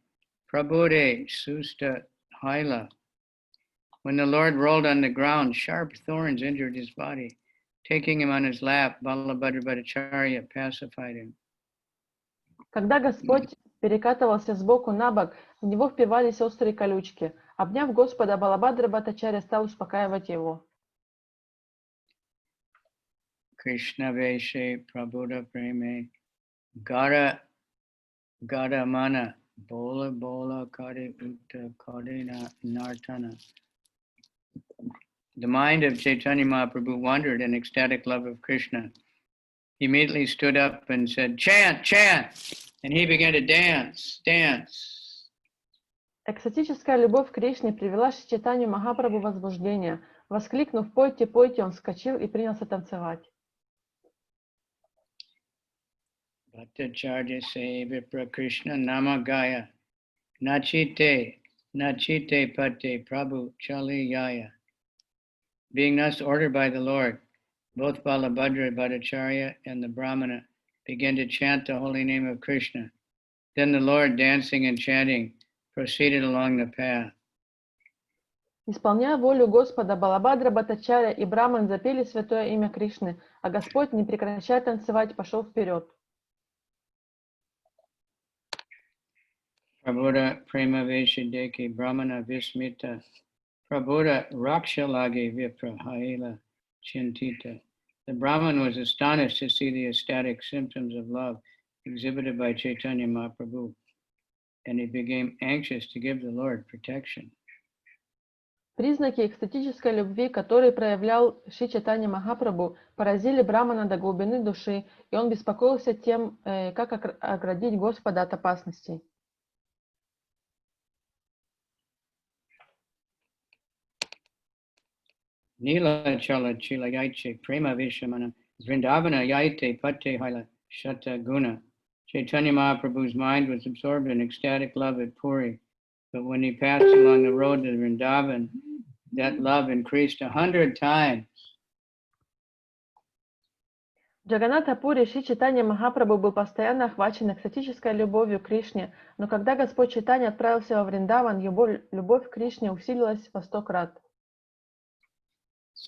Prabhude Susta Haila. When the Lord rolled on the ground, sharp thorns injured his body. Taking him on his lap, Balabhadra Bhattacharya pacified him. Когда Господь перекатывался сбоку на бок, в него впивались острые колючки. Обняв Господа, Балабхадра Бхаттачарья стал успокаивать его. Krishna Veshe Prabhuda Preme Gara Gara Mana Bola Bola Kare Utta Kare Nartana. The mind of Chaitanya Mahaprabhu wandered in ecstatic love of Krishna. He immediately stood up and said, "Chant, chant!" And he began to dance, dance. Экстатическая любовь к Кришне привела Чайтанью Махапрабху в возбуждение. Воскликнув «Пойте, пойте», он вскочил и принялся танцевать. Bhattacharya se Vipra Krishna Namagaya Nachite Nachite Pate Prabhu Chaliyaya. Being thus ordered by the Lord, both Balabhadra Bhattacharya and the Brahmana began to chant the holy name of Krishna. Then the Lord, dancing and chanting, proceeded along the path. Исполняя волю Господа, Балабхадра Бхаттачарья и Браман запели святое имя Кришны, а Господь, не прекращая танцевать, пошел вперед. Prabhuda Prema Veshideki Brahmana Vismita Prabhuda Rakshalagi Vipra Haila Chintita. The Brahman was astonished to see the ecstatic symptoms of love exhibited by Chaitanya Mahaprabhu, and he became anxious to give the Lord protection. Признаки экстатической любви, которые проявлял Шри Чайтанья Махапрабху, поразили Брамана до глубины души, и он беспокоился тем, как оградить Господа от опасностей. Nila Chala Chila Yaiche Prema Vishamana Vṛndāvana Yaite Pate Haila Shata Guna. Chaitanya Mahaprabhu's mind was absorbed in ecstatic love at Puri, but when he passed along the road to Vrindavan, that love increased 100 times. В Джаганнатха-пури Шри Чайтанья Махапрабху был постоянно охвачен экстатической любовью к Кришне, но когда Господь Чайтанья отправился во Вриндаван, его любовь к Кришне усилилась во 100 крат.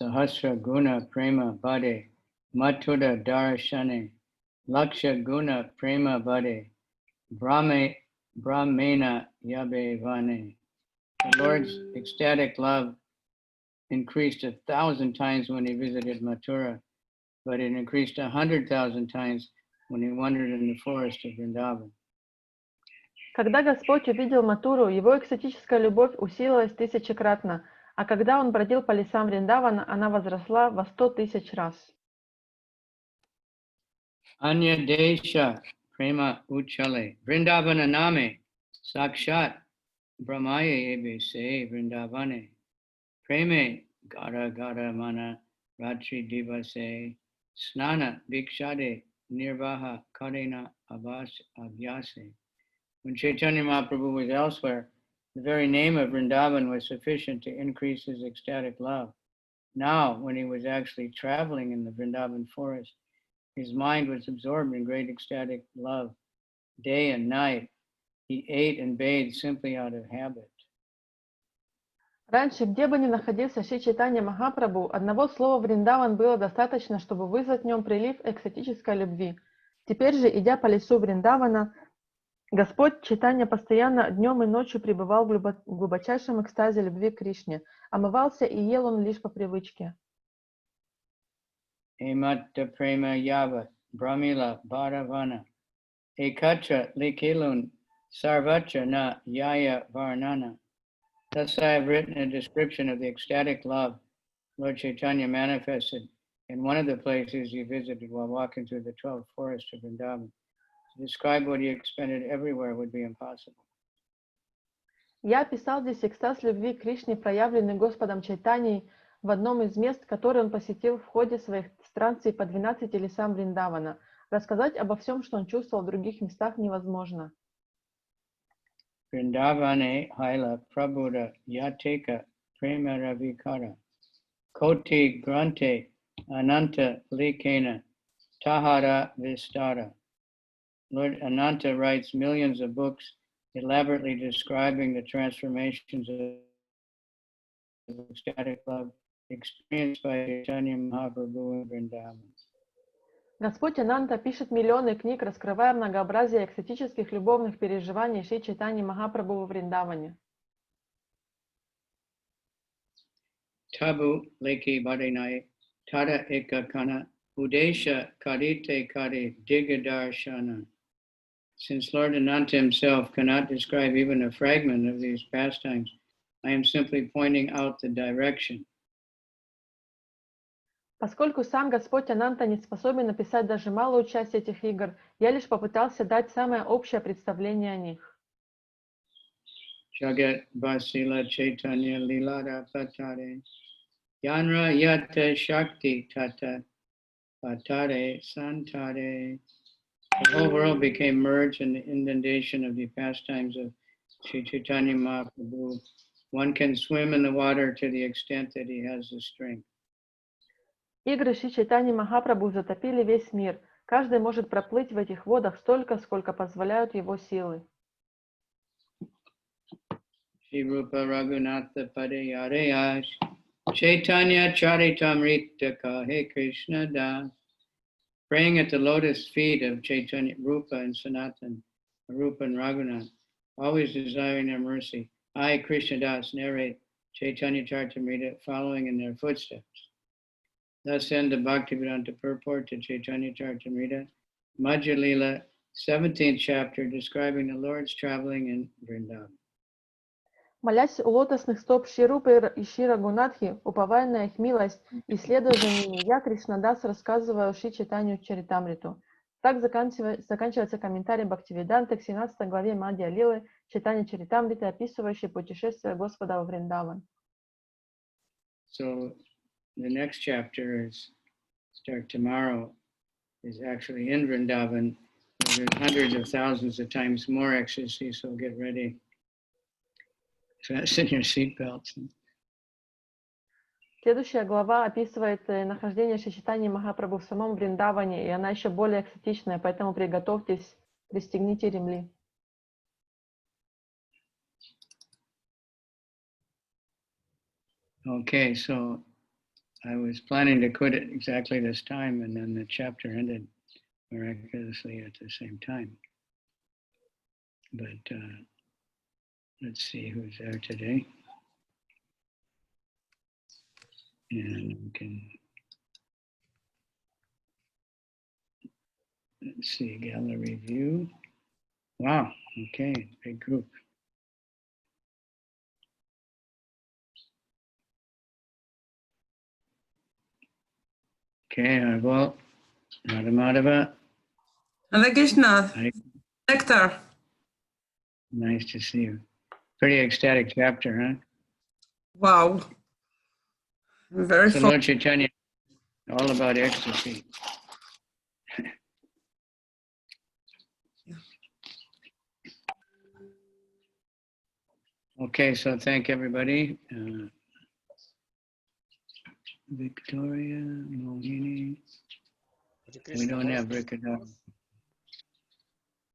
Sahasra Guna Prema Bade Matuda Darashane Laksha Guna Prema Bade Brahmena Yabe Vane. The Lord's ecstatic love increased 1,000 times when he visited Mathura, but it increased 100,000 times when he wandered in the forest of Vrindavan. Когда Господь увидел Матуру, его экстатическая любовь усилилась 1000-кратно, а когда он бродил по лесам Вриндавана, она возросла во 100 000 раз. Anya Desha Prema Uchale Vṛndāvana Name Sakshat Brahmaya Ebe Se Vṛndāvane Preme Gara Gara Mana Ratri Divase Snana Bhikshade Nirvaha Karena Abhyase. When Chaitanya Mahaprabhu was elsewhere, the very name of Vrindavan was sufficient to increase his ecstatic love. Now, when he was actually traveling in the Vrindavan forest, his mind was absorbed in great ecstatic love. Day and night, he ate and bathed simply out of habit. Раньше, где бы ни находился Шри Чайтанья Махапрабху, одного слова Вриндаван было достаточно, чтобы вызвать в нем прилив экстатической любви. Теперь же, идя по лесу Вриндавана, Господь Чайтанья постоянно днем и ночью пребывал в глубочайшем экстазе любви к Кришне. Омывался и ел он лишь по привычке. Ematta prema yavat brahmila bharavana ekatra likilun sarvatra na yaya varnana. Thus I have written a description of the ecstatic love Lord Chaitanya manifested in one of the places he visited while walking through the 12 forests of Vrindavan. To describe what he expended everywhere would be impossible. Я описал здесь экстаз любви к Кришне, проявленный Господом Чайтаньей в одном из мест, которые он посетил в ходе своих странствий по 12 лесам Вриндавана. Рассказать обо всем, что он чувствовал в других местах, невозможно. Vṛndāvane haila prabhuda yateka prema ravikara koti grante ananta likena tahara vistara. Lord Ananta writes millions of books elaborately describing the transformations of ecstatic love experienced by Chaitanya Mahaprabhu in Vrindavan. Господь Ананта пишет миллионы книг, раскрывая многообразие экстатических любовных переживаний Шри Чайтаньи Махапрабху во Вриндаване. Tabu leki badinai tada ekakana udesha karite kari digadarshana. Since Lord Ananta himself cannot describe even a fragment of these pastimes, I am simply pointing out the direction. Поскольку сам Господь Ананта не способен написать даже малую часть этих игр, я лишь попытался дать самое общее представление о них. Jagat Vasila Chaitanya-lila patare Yanra yata shakti tata patare santare. The whole world became merged in the inundation of the pastimes of Sri Chaitanya Mahaprabhu. One can swim in the water to the extent that he has the strength. Игры Шри Чайтаньи Махапрабху затопили весь мир. Каждый может проплыть в этих водах столько, сколько позволяют его силы. Shri Rupa Raghunatha Padayareyash Chaitanya-charitamritta Kahe Krishna Das. Praying at the lotus feet of Chaitanya, Rupa and Sanatan, Rupa and Raghunath, always desiring their mercy, I, Krishna Das, narrate Chaitanya-charitamrita following in their footsteps. Thus end the Bhaktivedanta purport to Chaitanya-charitamrita, Madhya-lila, 17th chapter, describing the Lord's traveling in Vrindavan. Молясь у лотосных стоп Шри Рупы и Шри Рагунатхи, уповая на их милость и следуя за ними, я, Кришнадас, рассказываю Шри Чайтанью-чаритамриту. Так заканчивается комментарий Бхактивиданты к 17 главе Мадхья-лилы Чайтанья-чаритамриты, описывающий путешествие Господа во Вриндаван. So the next chapter start tomorrow is actually in Vrindavan. There's hundreds of thousands of times more ecstasy, so get ready. Fasten your seatbelts. Следующая глава описывает нахождение Шри Чайтаньи Махапрабху в самом Вриндаване, и она еще более экстатичная, поэтому приготовьтесь, пристегните ремни. Okay, so I was planning to quit at exactly this time, and then the chapter ended miraculously at the same time. But let's see who's there today. And we can, let's see, gallery view. Wow, okay, big group. Okay, well, Madhava. Hare Krishna. Nectar. Nice to see you. Pretty ecstatic chapter, huh? Wow. Very so fun. Lord Chaitanya, all about ecstasy. Okay, so thank everybody. Victoria, Mohini. We don't have Rikadar.